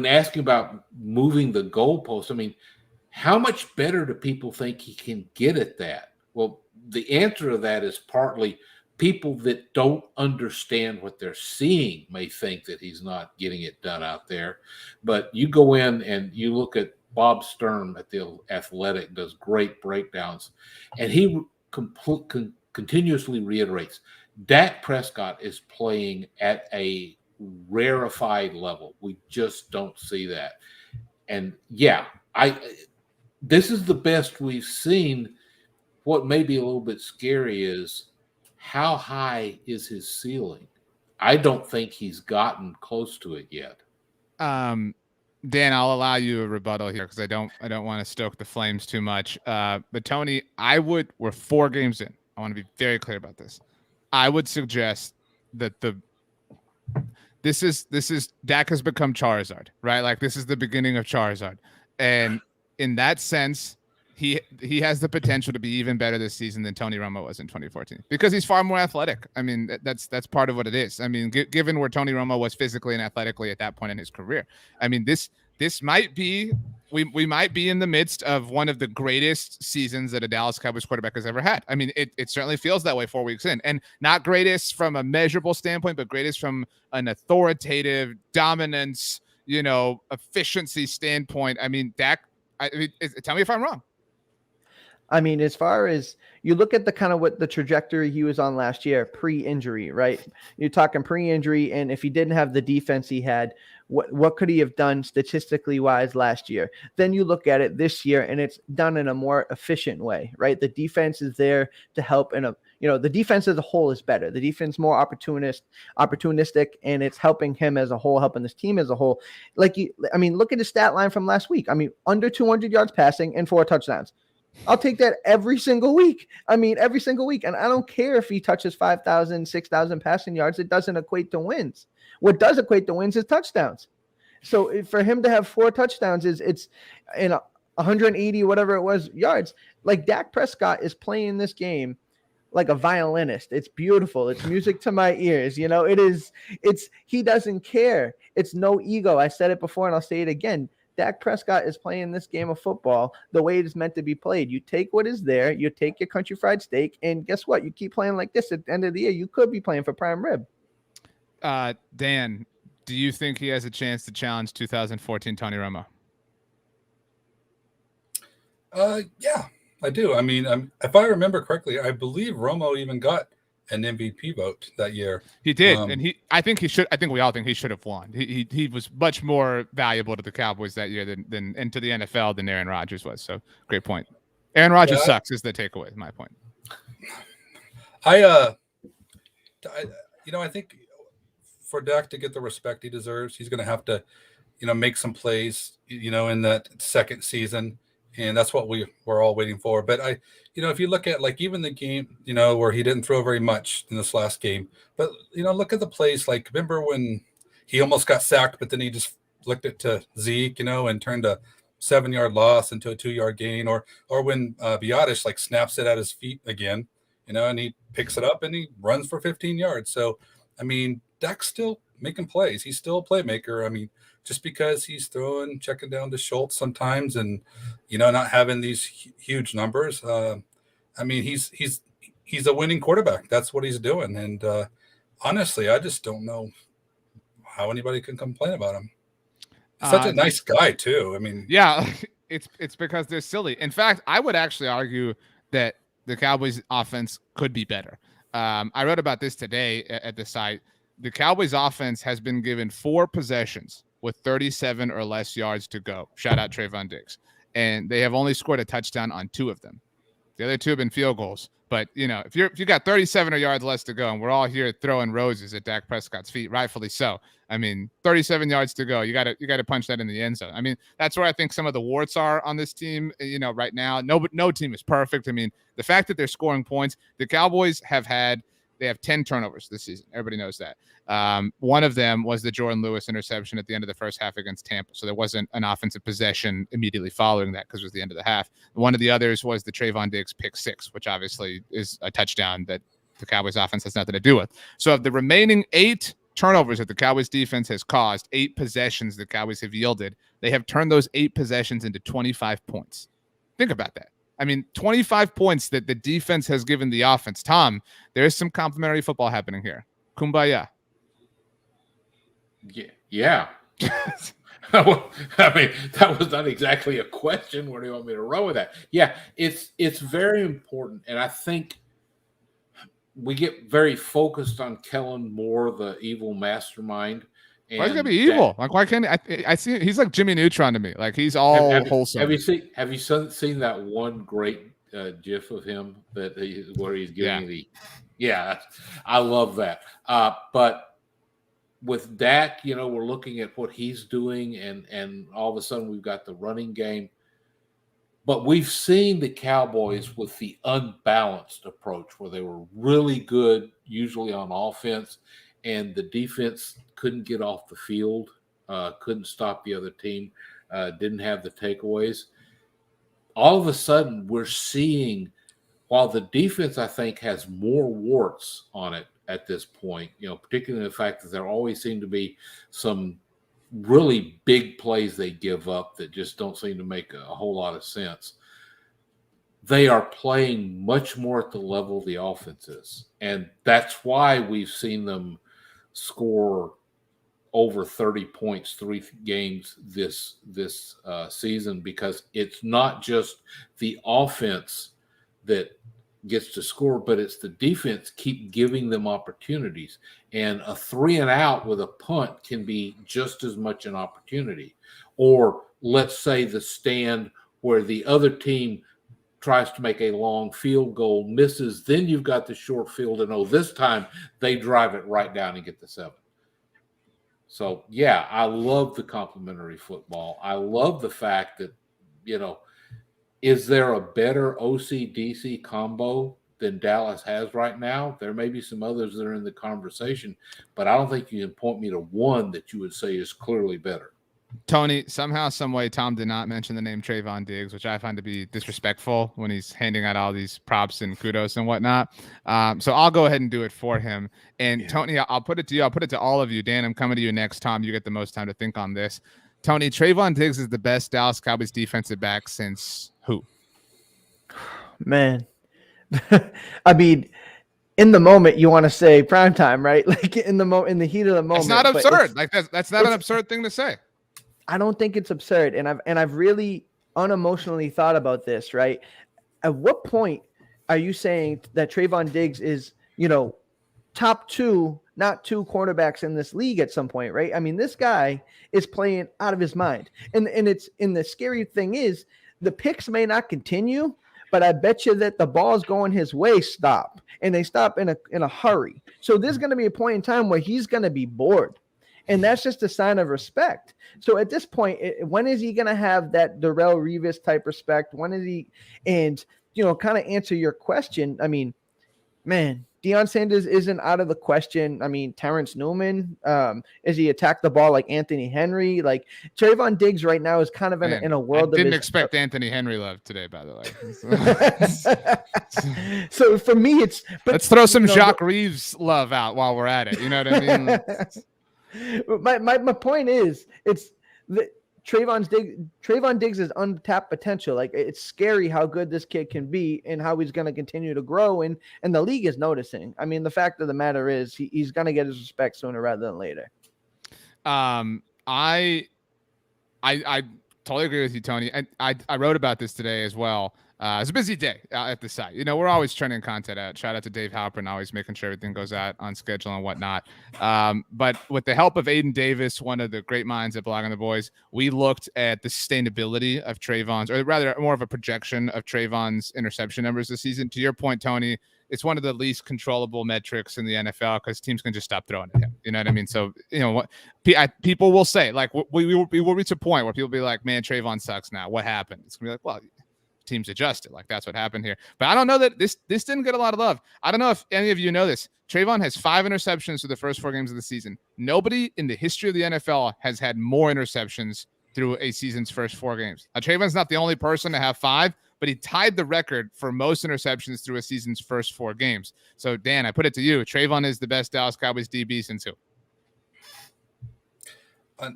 S3: asking about moving the goalpost, I mean, how much better do people think he can get at that? Well, the answer to that is partly people that don't understand what they're seeing may think that he's not getting it done out there. But you go in and you look at Bob Stern at the Athletic, does great breakdowns, and he continuously reiterates Dak Prescott is playing at a rarefied level. We just don't see that. And yeah, this is the best we've seen. What may be a little bit scary is how high is his ceiling? I don't think he's gotten close to it yet.
S1: Dan, I'll allow you a rebuttal here because I don't want to stoke the flames too much. But Tony, we're 4 games in. I want to be very clear about this. I would suggest that this is Dak has become Charizard, right? Like this is the beginning of Charizard. And in that sense, he has the potential to be even better this season than Tony Romo was in 2014 because he's far more athletic. I mean, that's part of what it is. I mean, given where Tony Romo was physically and athletically at that point in his career, I mean, this might be we might be in the midst of one of the greatest seasons that a Dallas Cowboys quarterback has ever had. I mean, it certainly feels that way 4 weeks in, and not greatest from a measurable standpoint, but greatest from an authoritative dominance, efficiency standpoint. I mean, Dak. Tell me if I'm wrong.
S4: I mean, as far as you look at the kind of what the trajectory he was on last year, pre-injury, right? You're talking pre-injury, and if he didn't have the defense he had, what could he have done statistically wise last year? Then you look at it this year, and it's done in a more efficient way, right? The defense is there to help the defense as a whole is better. The defense more opportunistic, and it's helping him as a whole, helping this team as a whole. Look at his stat line from last week. I mean, under 200 yards passing and 4 touchdowns. I'll take that every single week. I mean, every single week. And I don't care if he touches 5,000, 6,000 passing yards. It doesn't equate to wins. What does equate to wins is touchdowns. So for him to have 4 touchdowns it's in 180, whatever it was, yards. Like Dak Prescott is playing this game like a violinist. It's beautiful. It's music to my ears. He doesn't care. It's no ego. I said it before and I'll say it again. Dak Prescott is playing this game of football the way it is meant to be played. You take what is there, you take your country fried steak, and guess what? You keep playing like this at the end of the year, you could be playing for prime rib.
S1: Dan, do you think he has a chance to challenge 2014 Tony Romo?
S2: Yeah, I do. I mean, if I remember correctly, I believe Romo even got an MVP vote that year.
S1: He did, and I think we all think he should have won. He was much more valuable to the Cowboys that year than and to the NFL than Aaron Rodgers was. So great point. Aaron Rodgers sucks is the takeaway. My point.
S2: I think for Dak to get the respect he deserves, he's going to have to, make some plays, in that second season. And that's what we're all waiting for. But if you look at like even the game, where he didn't throw very much in this last game, but look at the plays. Like remember when he almost got sacked, but then he just flicked it to Zeke, and turned a 7-yard loss into a 2-yard gain, or when Biotish like snaps it at his feet again, and he picks it up and he runs for 15 yards. So I mean, Dak's still making plays. He's still a playmaker. I mean, just because he's checking down to Schultz sometimes and, not having these huge numbers. I mean, he's a winning quarterback. That's what he's doing. And honestly, I just don't know how anybody can complain about him. He's such a nice guy too. I mean,
S1: yeah, it's because they're silly. In fact, I would actually argue that the Cowboys offense could be better. I wrote about this today at the site. The Cowboys offense has been given 4 possessions with 37 or less yards to go. Shout out Trayvon Diggs. And they have only scored a touchdown on 2 of them. The other 2 have been field goals. But, if you got 37 or yards less to go, and we're all here throwing roses at Dak Prescott's feet, rightfully so. I mean, 37 yards to go. You got to punch that in the end zone. I mean, that's where I think some of the warts are on this team, right now. No team is perfect. I mean, the fact that they're scoring points, the Cowboys have 10 turnovers this season. Everybody knows that. One of them was the Jordan Lewis interception at the end of the first half against Tampa. So there wasn't an offensive possession immediately following that because it was the end of the half. One of the others was the Trayvon Diggs pick 6, which obviously is a touchdown that the Cowboys offense has nothing to do with. So of the remaining 8 turnovers that the Cowboys defense has caused, 8 possessions the Cowboys have yielded, they have turned those 8 possessions into 25 points. Think about that. I mean, 25 points that the defense has given the offense. Tom, there's some complementary football happening here. Kumbaya.
S3: Yeah. I mean, that was not exactly a question. Where do you want me to run with that? Yeah, it's very important. And I think we get very focused on Kellen Moore, the evil mastermind.
S1: Why is he gonna be evil? Like, why can't I see? He's like Jimmy Neutron to me. Like, he's all wholesome.
S3: Have you seen that one great GIF of him where he's giving I love that. But with Dak, we're looking at what he's doing, and all of a sudden we've got the running game. But we've seen the Cowboys with the unbalanced approach where they were really good, usually on offense, and the defense couldn't get off the field, couldn't stop the other team, didn't have the takeaways. All of a sudden, we're seeing, while the defense, I think, has more warts on it at this point, particularly the fact that there always seem to be some really big plays they give up that just don't seem to make a whole lot of sense. They are playing much more at the level of the offense is. And that's why we've seen them score over 30 points 3 games this season, because it's not just the offense that gets to score, but it's the defense keep giving them opportunities. And a 3 and out with a punt can be just as much an opportunity. Or let's say the stand where the other team tries to make a long field goal, misses, then you've got the short field, and this time they drive it right down and get the 7. So, yeah, I love the complementary football. I love the fact that, is there a better OC-DC combo than Dallas has right now? There may be some others that are in the conversation, but I don't think you can point me to one that you would say is clearly better.
S1: Tony, somehow, some way, Tom did not mention the name Trayvon Diggs, which I find to be disrespectful when he's handing out all these props and kudos and whatnot. So I'll go ahead and do it for him. And Tony, I'll put it to you. I'll put it to all of you. Dan, I'm coming to you next. Tom, you get the most time to think on this. Tony, Trayvon Diggs is the best Dallas Cowboys defensive back since who?
S4: Man, I mean, in the moment, you want to say prime time, right? Like in the heat of the moment.
S1: It's not absurd. Like that's not an absurd thing to say.
S4: I don't think it's absurd, and I've really unemotionally thought about this. Right? At what point are you saying that Trayvon Diggs is, top 2, not 2 cornerbacks in this league at some point, right? I mean, this guy is playing out of his mind, and the scary thing is the picks may not continue, but I bet you that the ball's going his way stop, and they stop in a hurry. So there's going to be a point in time where he's going to be bored. And that's just a sign of respect. So at this point, when is he going to have that Darrelle Revis type respect? When is he? And, kind of answer your question. I mean, man, Deion Sanders isn't out of the question. I mean, Terrence Newman, is he attack the ball like Anthony Henry? Like Trayvon Diggs right now is kind of in a world.
S1: I didn't expect Anthony Henry love today, by the way.
S4: So for me,
S1: let's throw some Jacques Reeves love out while we're at it. You know what I mean?
S4: My point is, it's the Trayvon Diggs is untapped potential. Like it's scary how good this kid can be and how he's going to continue to grow, and the league is noticing. I mean, the fact of the matter is he's going to get his respect sooner rather than later.
S1: I totally agree with you, Tony. I wrote about this today as well. It's a busy day at the site. We're always churning content out. Shout out to Dave Halpern, always making sure everything goes out on schedule and whatnot. But with the help of Aiden Davis, one of the great minds at Blogging the Boys, we looked at the sustainability of Trayvon's, or rather more of a projection of Trayvon's interception numbers this season. To your point, Tony, it's one of the least controllable metrics in the NFL because teams can just stop throwing at him. You know what I mean? So, what people will say, like, we will reach a point where people will be like, man, Trayvon sucks now. What happened? It's going to be like, well, teams adjusted. Like that's what happened here. But I don't know that this didn't get a lot of love. I don't know if any of you know this. Trayvon has 5 interceptions through the first 4 games of the season. Nobody in the history of the NFL has had more interceptions through a season's first 4 games. Now, Trayvon's not the only person to have 5, but he tied the record for most interceptions through a season's first 4 games. So, Dan, I put it to you. Trayvon is the best Dallas Cowboys DB since who?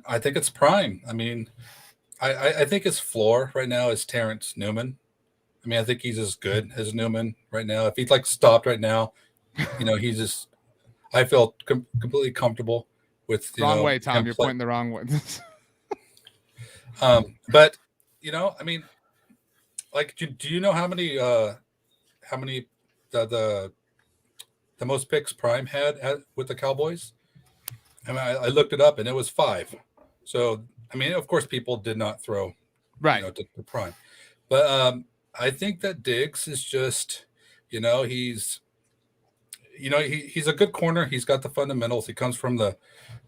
S2: I think it's prime. I mean, I think his floor right now is Terrence Newman. I mean, I think he's as good as Newman right now. If he's stopped right now, he's just. I feel completely comfortable with.
S1: Wrong way, Tom. You're pointing the wrong way.
S2: But I mean, do you know how many the most picks Prime had with the Cowboys? I mean, I looked it up and it was 5. So I mean, of course, people did not throw
S1: right
S2: to Prime, but I think that Diggs is just, he's he's a good corner. He's got the fundamentals. He comes from the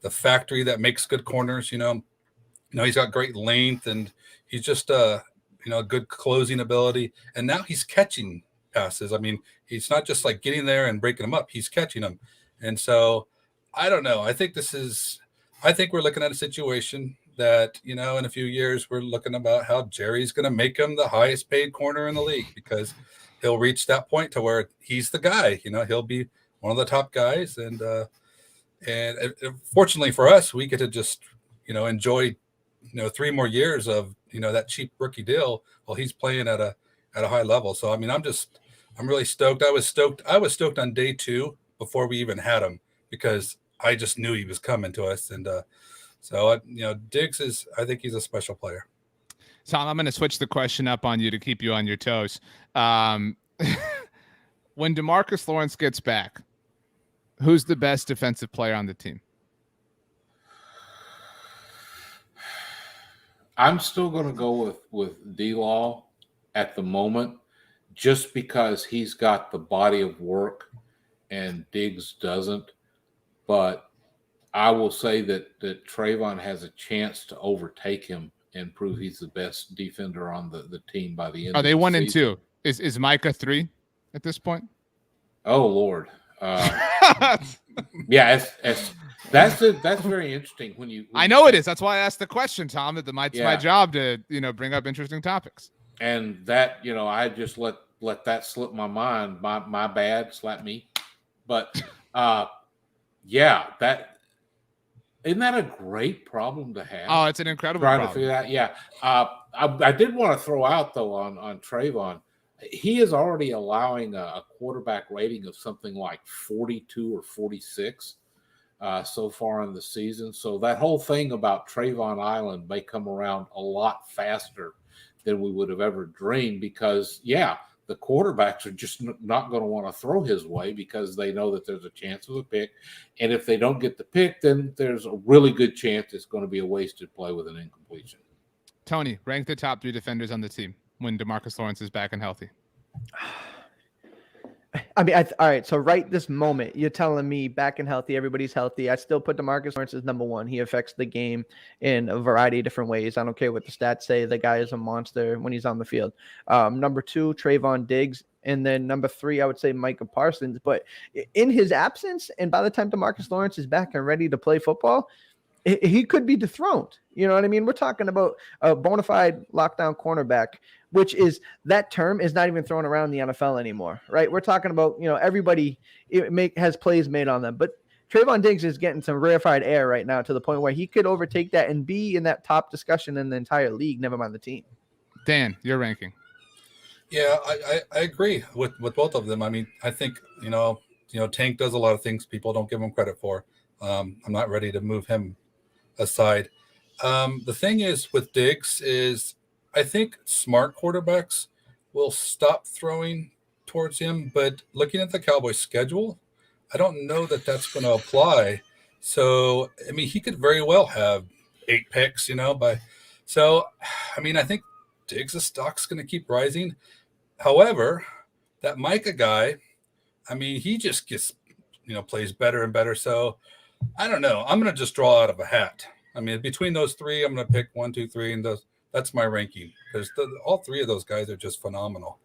S2: factory that makes good corners. He's got great length, and he's just good closing ability. And now he's catching passes. I mean, he's not just like getting there and breaking them up. He's catching them. And so I don't know. I think we're looking at a situation that, in a few years, we're looking about how Jerry's going to make him the highest paid corner in the league, because he'll reach that point to where he's the guy. He'll be one of the top guys. And fortunately for us, we get to just, enjoy, 3 more years of, that cheap rookie deal while he's playing at a high level. So, I mean, I'm really stoked. I was stoked on day 2 before we even had him, because I just knew he was coming to us. And so, Diggs I think he's a special player.
S1: Tom, I'm going to switch the question up on you to keep you on your toes. When DeMarcus Lawrence gets back, who's the best defensive player on the team?
S3: I'm still going to go with D-Law at the moment, just because he's got the body of work and Diggs doesn't. But I will say that Trayvon has a chance to overtake him and prove he's the best defender on the team by the end.
S1: Are they 1 and 2? Is Micah 3 at this point?
S3: Oh Lord, yeah, that's very interesting. When
S1: I know it is. That's why I asked the question, Tom. It's my job to bring up interesting topics.
S3: And that I just let that slip my mind. My bad, slap me. But yeah, that. Isn't that a great problem to have?
S1: Oh, it's an incredible
S3: problem.
S1: To
S3: figure that. Yeah. I did want to throw out, though, on Trayvon. He is already allowing a quarterback rating of something like 42 or 46 so far in the season. So that whole thing about Trayvon Island may come around a lot faster than we would have ever dreamed, because, the quarterbacks are just not going to want to throw his way, because they know that there's a chance of a pick. And if they don't get the pick, then there's a really good chance it's going to be a wasted play with an incompletion.
S1: Tony, rank the top 3 defenders on the team when DeMarcus Lawrence is back and healthy.
S4: I mean, all right. So right this moment, you're telling me back and healthy, everybody's healthy. I still put DeMarcus Lawrence as number 1. He affects the game in a variety of different ways. I don't care what the stats say. The guy is a monster when he's on the field. Number 2, Trayvon Diggs. And then number 3, I would say Micah Parsons. But in his absence, and by the time DeMarcus Lawrence is back and ready to play football, he could be dethroned. You know what I mean? We're talking about a bona fide lockdown cornerback, which is, that term is not even thrown around in the NFL anymore, right? We're talking about, everybody has plays made on them. But Trayvon Diggs is getting some rarefied air right now, to the point where he could overtake that and be in that top discussion in the entire league, never mind the team. Dan, your ranking.
S2: Yeah, I agree with both of them. I mean, I think, Tank does a lot of things people don't give him credit for. I'm not ready to move him aside. The thing is with Diggs is, I think smart quarterbacks will stop throwing towards him, but looking at the Cowboys schedule, I don't know that that's going to apply. So, I mean, he could very well have 8 picks, so, I mean, I think Diggs' stock's going to keep rising. However, that Micah guy, I mean, he just gets, plays better and better. So I don't know. I'm going to just draw out of a hat. I mean, between those 3, I'm going to pick 1, 2, 3, and that's my ranking, because all 3 of those guys are just phenomenal.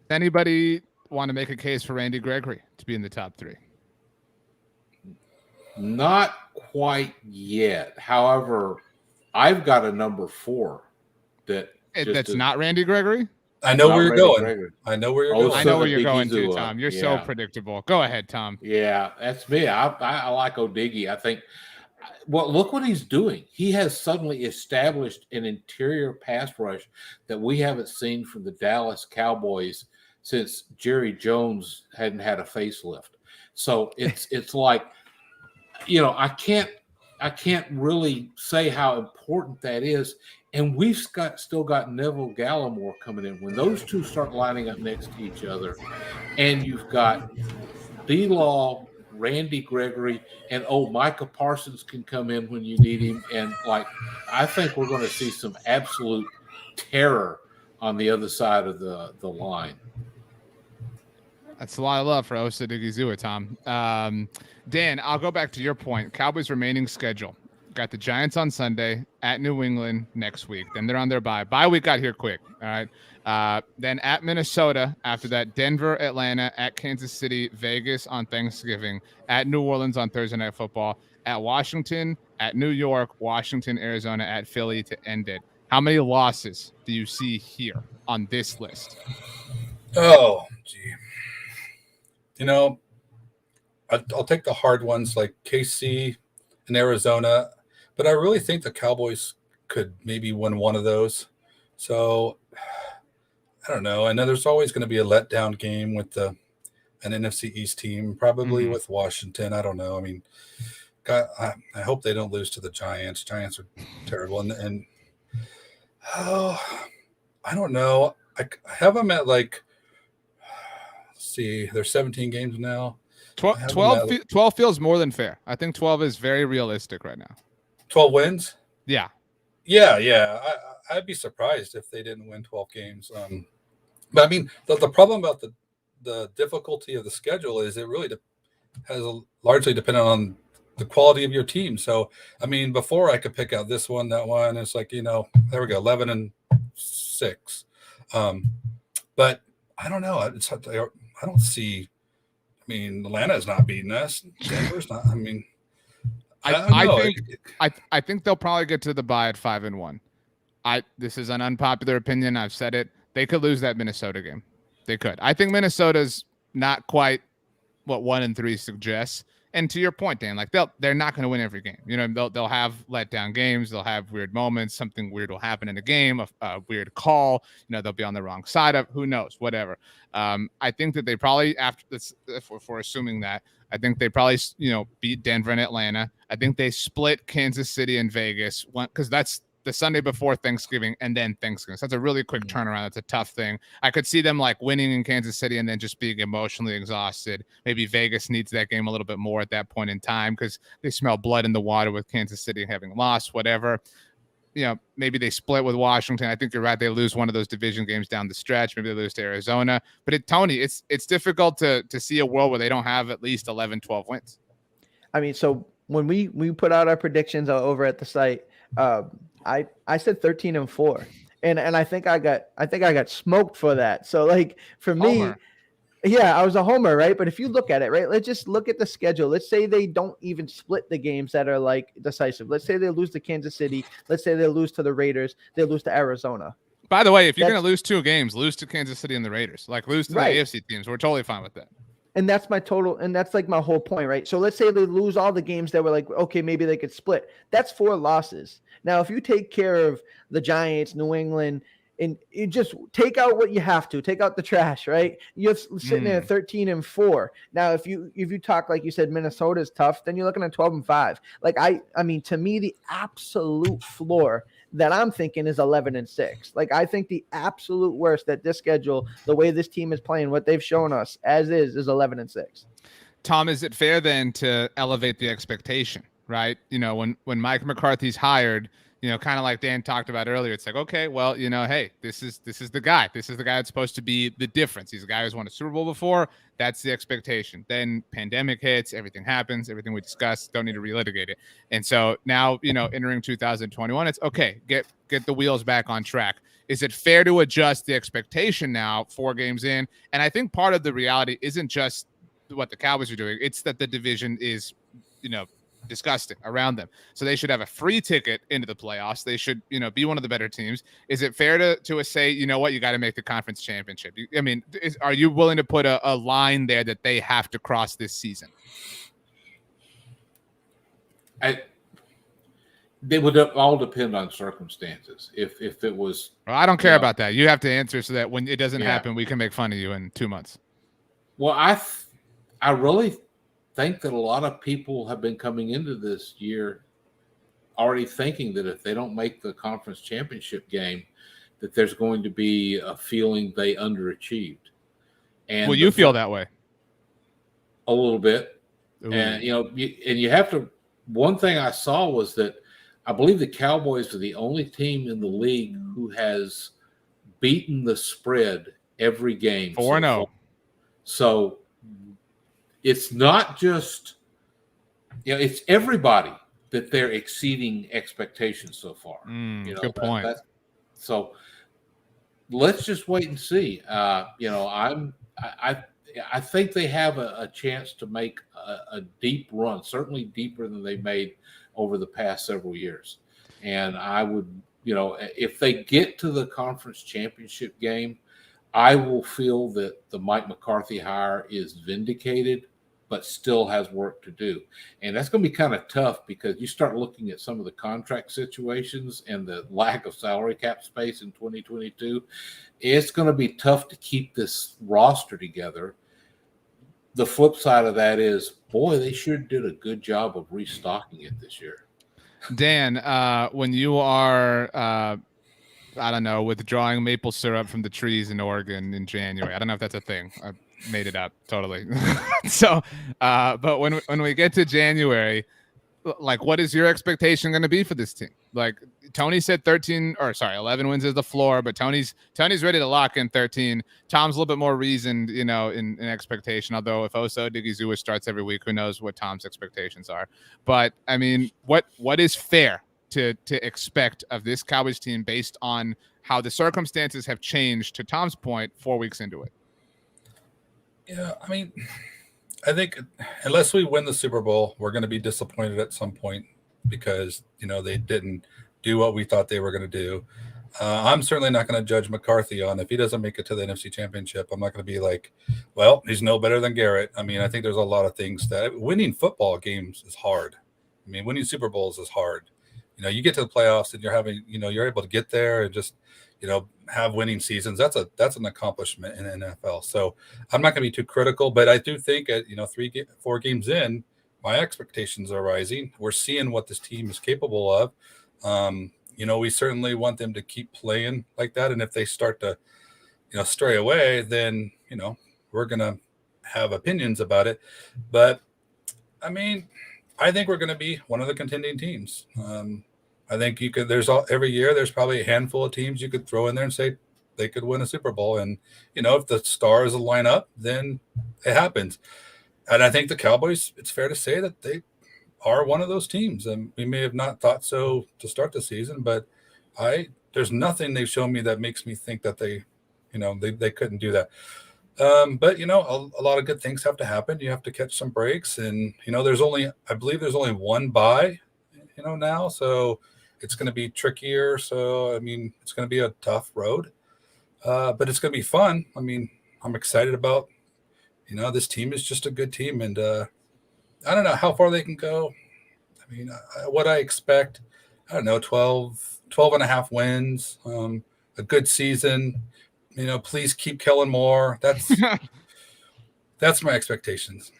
S1: Anybody want to make a case for Randy Gregory to be in the top 3?
S3: Not quite yet. However, I've got a number 4 that's
S1: not Randy Gregory.
S2: I know where you're going. I know where you're going.
S1: I know where you're going to, Tom. You're so predictable. Go ahead, Tom.
S3: Yeah, that's me. I like Odiggy. I think, well, look what he's doing. He has suddenly established an interior pass rush that we haven't seen from the Dallas Cowboys since Jerry Jones hadn't had a facelift. So it's like, I can't really say how important that is. And we've still got Neville Gallimore coming in. When those two start lining up next to each other, and you've got D-Law, Randy Gregory, and Micah Parsons can come in when you need him. And I think we're going to see some absolute terror on the other side of the line.
S1: That's a lot of love for Osa Digizua, Tom. Dan, I'll go back to your point. Cowboys' remaining schedule. Got the Giants on Sunday, at New England next week. Then they're on their bye. Bye week got here quick. All right. Then at Minnesota. After that, Denver, Atlanta, at Kansas City, Vegas on Thanksgiving, at New Orleans on Thursday Night Football, at Washington, at New York, Washington, Arizona, at Philly to end it. How many losses do you see here on this list?
S2: Oh, gee. You know, I'll take the hard ones like KC and Arizona, but I really think the Cowboys could maybe win one of those. So I don't know. I know there's always going to be a letdown game with an NFC East team, probably with Washington. I don't know. I mean, God, I hope they don't lose to the Giants. Giants are terrible. And I don't know. I have them at like, let's see, there's 17 games now.
S1: 12 feels more than fair. I think 12 is very realistic right now.
S2: 12 wins?
S1: Yeah.
S2: Yeah. I'd be surprised if they didn't win 12 games. But I mean, the problem about the difficulty of the schedule is it really has largely dependent on the quality of your team. So, I mean, before I could pick out this one, that one, it's like, there we go, 11-6. But I don't know. I don't see. I mean, Atlanta's not beating us. Denver's not. I mean,
S1: I think they'll probably get to the bye at 5-1. This is an unpopular opinion. I've said it. They could lose that Minnesota game. They could. I think Minnesota's not quite what 1-3 suggests. And to your point, Dan, like they're not going to win every game. They'll have letdown games. They'll have weird moments. Something weird will happen in a game. A weird call. They'll be on the wrong side of. Who knows? Whatever. I think that they probably after this, if we're assuming that, I think they probably beat Denver and Atlanta. I think they split Kansas City and Vegas because that's the Sunday before Thanksgiving and then Thanksgiving. So that's a really quick turnaround. That's a tough thing. I could see them like winning in Kansas City and then just being emotionally exhausted. Maybe Vegas needs that game a little bit more at that point in time because they smell blood in the water with Kansas City having lost, whatever. Maybe they split with Washington. I think you're right. They lose one of those division games down the stretch. Maybe they lose to Arizona. But Tony, it's difficult to see a world where they don't have at least 11, 12 wins.
S4: I mean, so when we put out our predictions over at the site, I said 13-4, and I think I got smoked for that. So like for me,
S1: Homer.
S4: Yeah, I was a homer, right? But if you look at it, right, let's just look at the schedule. Let's say they don't even split the games that are like decisive. Let's say they lose to Kansas City. Let's say they lose to the Raiders. They lose to Arizona.
S1: By the way, if you're going to lose 2 games, lose to Kansas City and the Raiders. Like lose to the
S4: Right.
S1: AFC teams. We're totally fine with that.
S4: And that's my total, and that's like my whole point, right? So let's say they lose all the games that were like, okay, maybe they could split. That's 4 losses. Now, if you take care of the Giants, New England, and you just take out what you have to, take out the trash, right? You're sitting there at 13-4. Now, if you talk like you said, Minnesota is tough, then you're looking at 12-5. Like I mean, to me, the absolute floor that I'm thinking is 11-6. Like I think the absolute worst that this schedule, the way this team is playing, what they've shown us as is 11-6.
S1: Tom, is it fair then to elevate the expectation, right? When Mike McCarthy's hired, kind of like Dan talked about earlier, it's like, okay, well, hey, this is the guy. This is the guy that's supposed to be the difference. He's a guy who's won a Super Bowl before. That's the expectation. Then pandemic hits, everything happens, everything we discussed, don't need to relitigate it. And so now, entering 2021, it's okay, get the wheels back on track. Is it fair to adjust the expectation now 4 games in? And I think part of the reality isn't just what the Cowboys are doing. It's that the division is, disgusting around them. So they should have a free ticket into the playoffs. They should, be one of the better teams. Is it fair to say, you got to make the conference championship? I mean, are you willing to put a line there that they have to cross this season?
S3: They would all depend on circumstances. If it was,
S1: well, I don't care about that. You have to answer so that when it doesn't happen, we can make fun of you in 2 months.
S3: Well, I really think that a lot of people have been coming into this year already thinking that if they don't make the conference championship game, that there's going to be a feeling they underachieved. And
S1: will you feel that way?
S3: A little bit.
S1: Ooh.
S3: And you have to. One thing I saw was that I believe the Cowboys are the only team in the league who has beaten the spread every game.
S1: 4-0.
S3: So it's not just, it's everybody that they're exceeding expectations so far.
S1: Good point.
S3: So let's just wait and see. I think they have a chance to make a deep run, certainly deeper than they made over the past several years. And I would, if they get to the conference championship game, I will feel that the Mike McCarthy hire is vindicated, but still has work to do. And that's going to be kind of tough because you start looking at some of the contract situations and the lack of salary cap space in 2022. It's going to be tough to keep this roster together. The flip side of that is, boy, they sure did a good job of restocking it this year.
S1: Dan, when you are, I don't know, withdrawing maple syrup from the trees in Oregon in January, I don't know if that's a thing. I made it up totally. So, but when we get to January, like, what is your expectation going to be for this team? Like, Tony said 11 wins is the floor, but Tony's ready to lock in 13. Tom's a little bit more reasoned, in expectation. Although if Oso Digizua starts every week, who knows what Tom's expectations are? But I mean, what is fair to expect of this Cowboys team based on how the circumstances have changed, to Tom's point, 4 weeks into it?
S2: Yeah, I mean, I think unless we win the Super Bowl, we're going to be disappointed at some point because, they didn't do what we thought they were going to do. I'm certainly not going to judge McCarthy on if he doesn't make it to the NFC Championship. I'm not going to be like, well, he's no better than Garrett. I mean, I think there's a lot of things that winning football games is hard. I mean, winning Super Bowls is hard. You get to the playoffs and you're able to get there and just, have winning seasons. That's an accomplishment in the NFL. So I'm not going to be too critical, but I do think at 4 games in, my expectations are rising. We're seeing what this team is capable of. We certainly want them to keep playing like that. And if they start to, stray away, then, we're going to have opinions about it. But I mean, I think we're going to be one of the contending teams. I think every year there's probably a handful of teams you could throw in there and say they could win a Super Bowl. And, if the stars line up, then it happens. And I think the Cowboys, it's fair to say that they are one of those teams. And we may have not thought so to start the season, but there's nothing they've shown me that makes me think that they couldn't do that. But a lot of good things have to happen. You have to catch some breaks, and I believe there's only one bye, now, so it's going to be trickier. So I mean, it's going to be a tough road, but it's going to be fun. I mean, I'm excited about this team is just a good team, and I don't know how far they can go. I mean, what I expect, I don't know, 12 and a half wins, a good season. Please keep Kellen Moore. That's my expectations.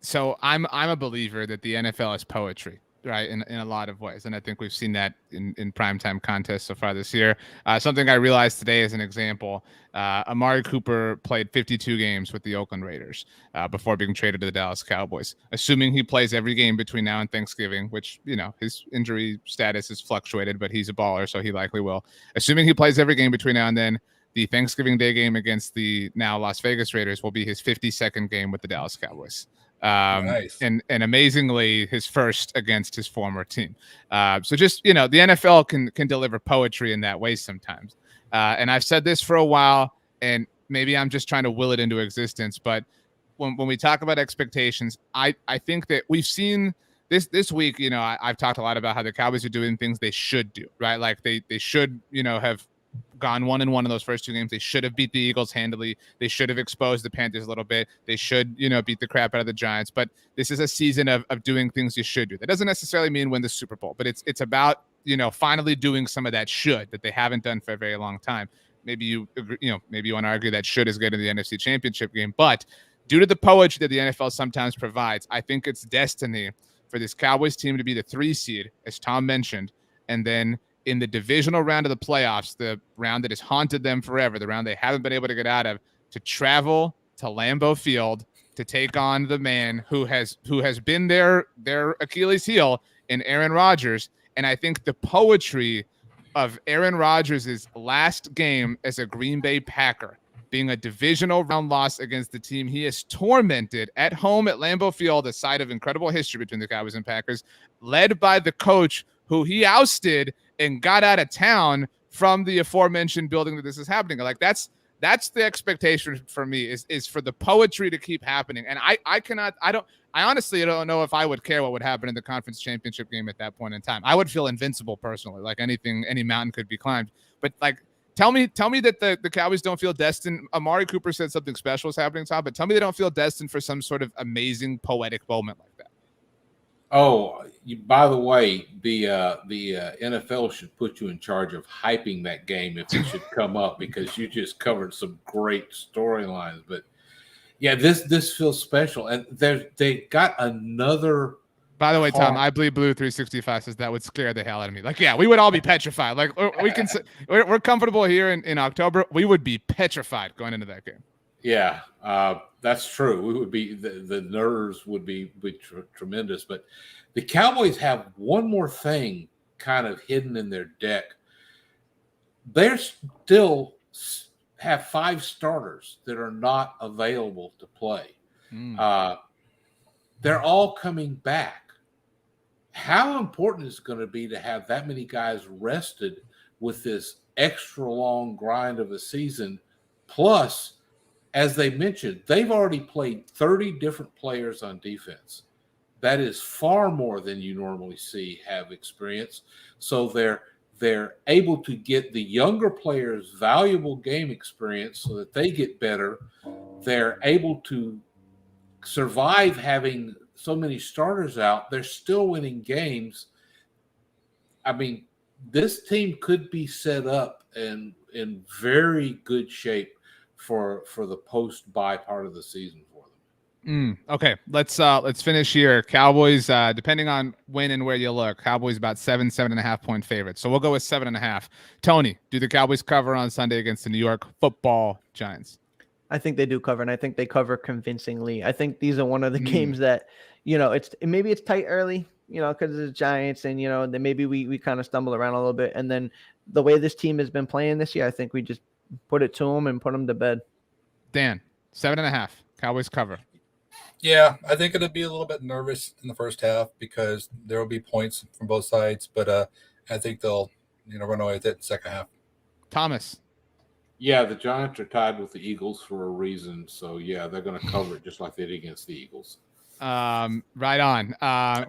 S1: So I'm a believer that the NFL is poetry, right? In a lot of ways. And I think we've seen that in primetime contests so far this year. Something I realized today as an example, Amari Cooper played 52 games with the Oakland Raiders before being traded to the Dallas Cowboys. Assuming he plays every game between now and Thanksgiving, which, his injury status has fluctuated, but he's a baller, so he likely will. Assuming he plays every game between now and then, the Thanksgiving Day game against the now Las Vegas Raiders will be his 52nd game with the Dallas Cowboys.
S2: Nice.
S1: And amazingly his first against his former team. So just, the NFL can deliver poetry in that way sometimes. And I've said this for a while, and maybe I'm just trying to will it into existence. But when we talk about expectations, I think that we've seen this week, I've talked a lot about how the Cowboys are doing things they should do, right? Like they should, have gone 1-1 in those first 2 games. They should have beat the Eagles handily. They should have exposed the Panthers a little bit. They should, beat the crap out of the Giants. But this is a season of doing things you should do. That doesn't necessarily mean win the Super Bowl, but it's about, finally doing some of that should that they haven't done for a very long time. Maybe you agree, maybe you want to argue that should is good in the NFC Championship game, but due to the poetry that the NFL sometimes provides, I think it's destiny for this Cowboys team to be the 3 seed, as Tom mentioned, and then in the divisional round of the playoffs, the round that has haunted them forever, the round they haven't been able to get out of, to travel to Lambeau Field to take on the man who has been their Achilles heel in Aaron Rodgers. And I think the poetry of Aaron Rodgers' last game as a Green Bay Packer being a divisional round loss against the team he has tormented at home at Lambeau Field, a site of incredible history between the Cowboys and Packers, led by the coach who he ousted and got out of town from the aforementioned building that this is happening. Like that's the expectation for me is for the poetry to keep happening. And I honestly don't know if I would care what would happen in the conference championship game at that point in time. I would feel invincible personally, like any mountain could be climbed. But like, tell me that the Cowboys don't feel destined. Amari Cooper said something special is happening, Tom, but tell me they don't feel destined for some sort of amazing poetic moment like that.
S3: Oh, by the way, the NFL should put you in charge of hyping that game if it should come up, because you just covered some great storylines. But yeah, this feels special, and they got another.
S1: By the way, Tom, I Bleed Blue 365 says that would scare the hell out of me. Like, yeah, we would all be petrified. Like, we're comfortable here in October. We would be petrified going into that game.
S3: Yeah, that's true. We would be the nerves would be tremendous. But the Cowboys have one more thing kind of hidden in their deck. They're still have 5 starters that are not available to play. They're all coming back. How important is it going to be to have that many guys rested with this extra long grind of a season? Plus, as they mentioned, they've already played 30 different players on defense. That is far more than you normally see have experience. So they're able to get the younger players valuable game experience so that they get better. They're able to survive having so many starters out. They're still winning games. I mean, this team could be set up in very good shape for the post-bye part of the season for them.
S1: Okay, let's finish here. Cowboys, depending on when and where you look, Cowboys about 7.5 point favorites. So we'll go with 7.5. Tony, do the Cowboys cover on Sunday against the New York Football Giants?
S4: I think they do cover, and I think they cover convincingly. I think these are one of the games that, maybe it's tight early, because it's Giants, and then maybe we kind of stumble around a little bit, and then the way this team has been playing this year, I think we just put it to them and put them to bed.
S1: Dan, 7.5. Cowboys cover.
S2: Yeah, I think it'll be a little bit nervous in the first half because there will be points from both sides, but I think they'll run away with it in the second half.
S1: Thomas.
S3: Yeah, the Giants are tied with the Eagles for a reason, so yeah, they're going to cover it just like they did against the Eagles.
S1: Right on.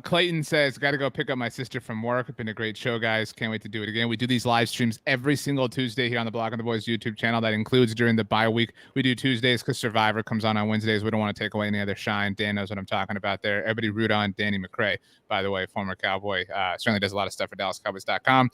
S1: Clayton says, got to go pick up my sister from work. It's been a great show, guys. Can't wait to do it again. We do these live streams every single Tuesday here on the Block and the Boys YouTube channel. That includes during the bye week. We do Tuesdays because Survivor comes on Wednesdays. We don't want to take away any other shine. Dan knows what I'm talking about there. Everybody root on Danny McCray, by the way, former Cowboy. Certainly does a lot of stuff for DallasCowboys.com.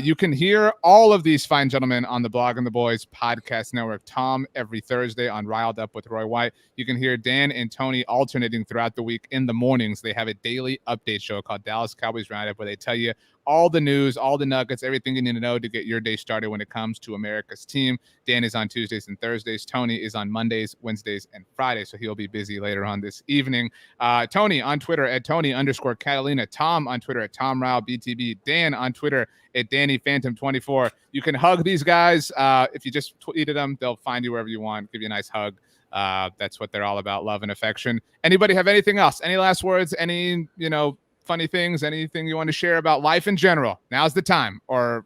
S1: You can hear all of these fine gentlemen on the Block and the Boys podcast network. Tom every Thursday on Riled Up with Roy White. You can hear Dan and Tony alternating throughout the week in the mornings. They have a daily update show called Dallas Cowboys Roundup where they tell you all the news, all the nuggets, everything you need to know to get your day started when it comes to America's team. Dan is on Tuesdays and Thursdays. Tony is on Mondays, Wednesdays, and Fridays, so he'll be busy later on this evening. Tony on Twitter at Tony_Catalina. Tom on Twitter at Tom Ryle BTB. Dan on Twitter at Danny Phantom 24. You can hug these guys. If you just tweeted them, they'll find you wherever you want, give you a nice hug. That's what they're all about, love and affection. Anybody have anything else? Any last words? Any, funny things? Anything you want to share about life in general? Now's the time. Or,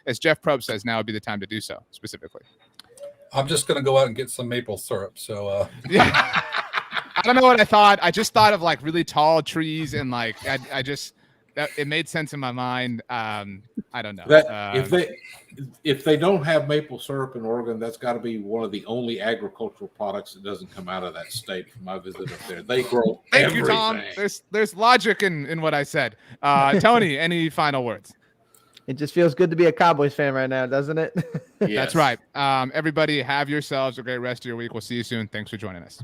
S1: as Jeff Probst says, now would be the time to do so specifically.
S2: I'm just going to go out and get some maple syrup. So,
S1: yeah. I don't know what I thought. I just thought of like really tall trees and like, it made sense in my mind. I don't know.
S3: If they don't have maple syrup in Oregon, that's got to be one of the only agricultural products that doesn't come out of that state from my visit up there. They grow
S1: Thank
S3: everything.
S1: you, Tom. There's logic in what I said. Tony, any final words?
S4: It just feels good to be a Cowboys fan right now, doesn't it?
S3: Yes.
S1: That's right. Everybody have yourselves a great rest of your week. We'll see you soon. Thanks for joining us.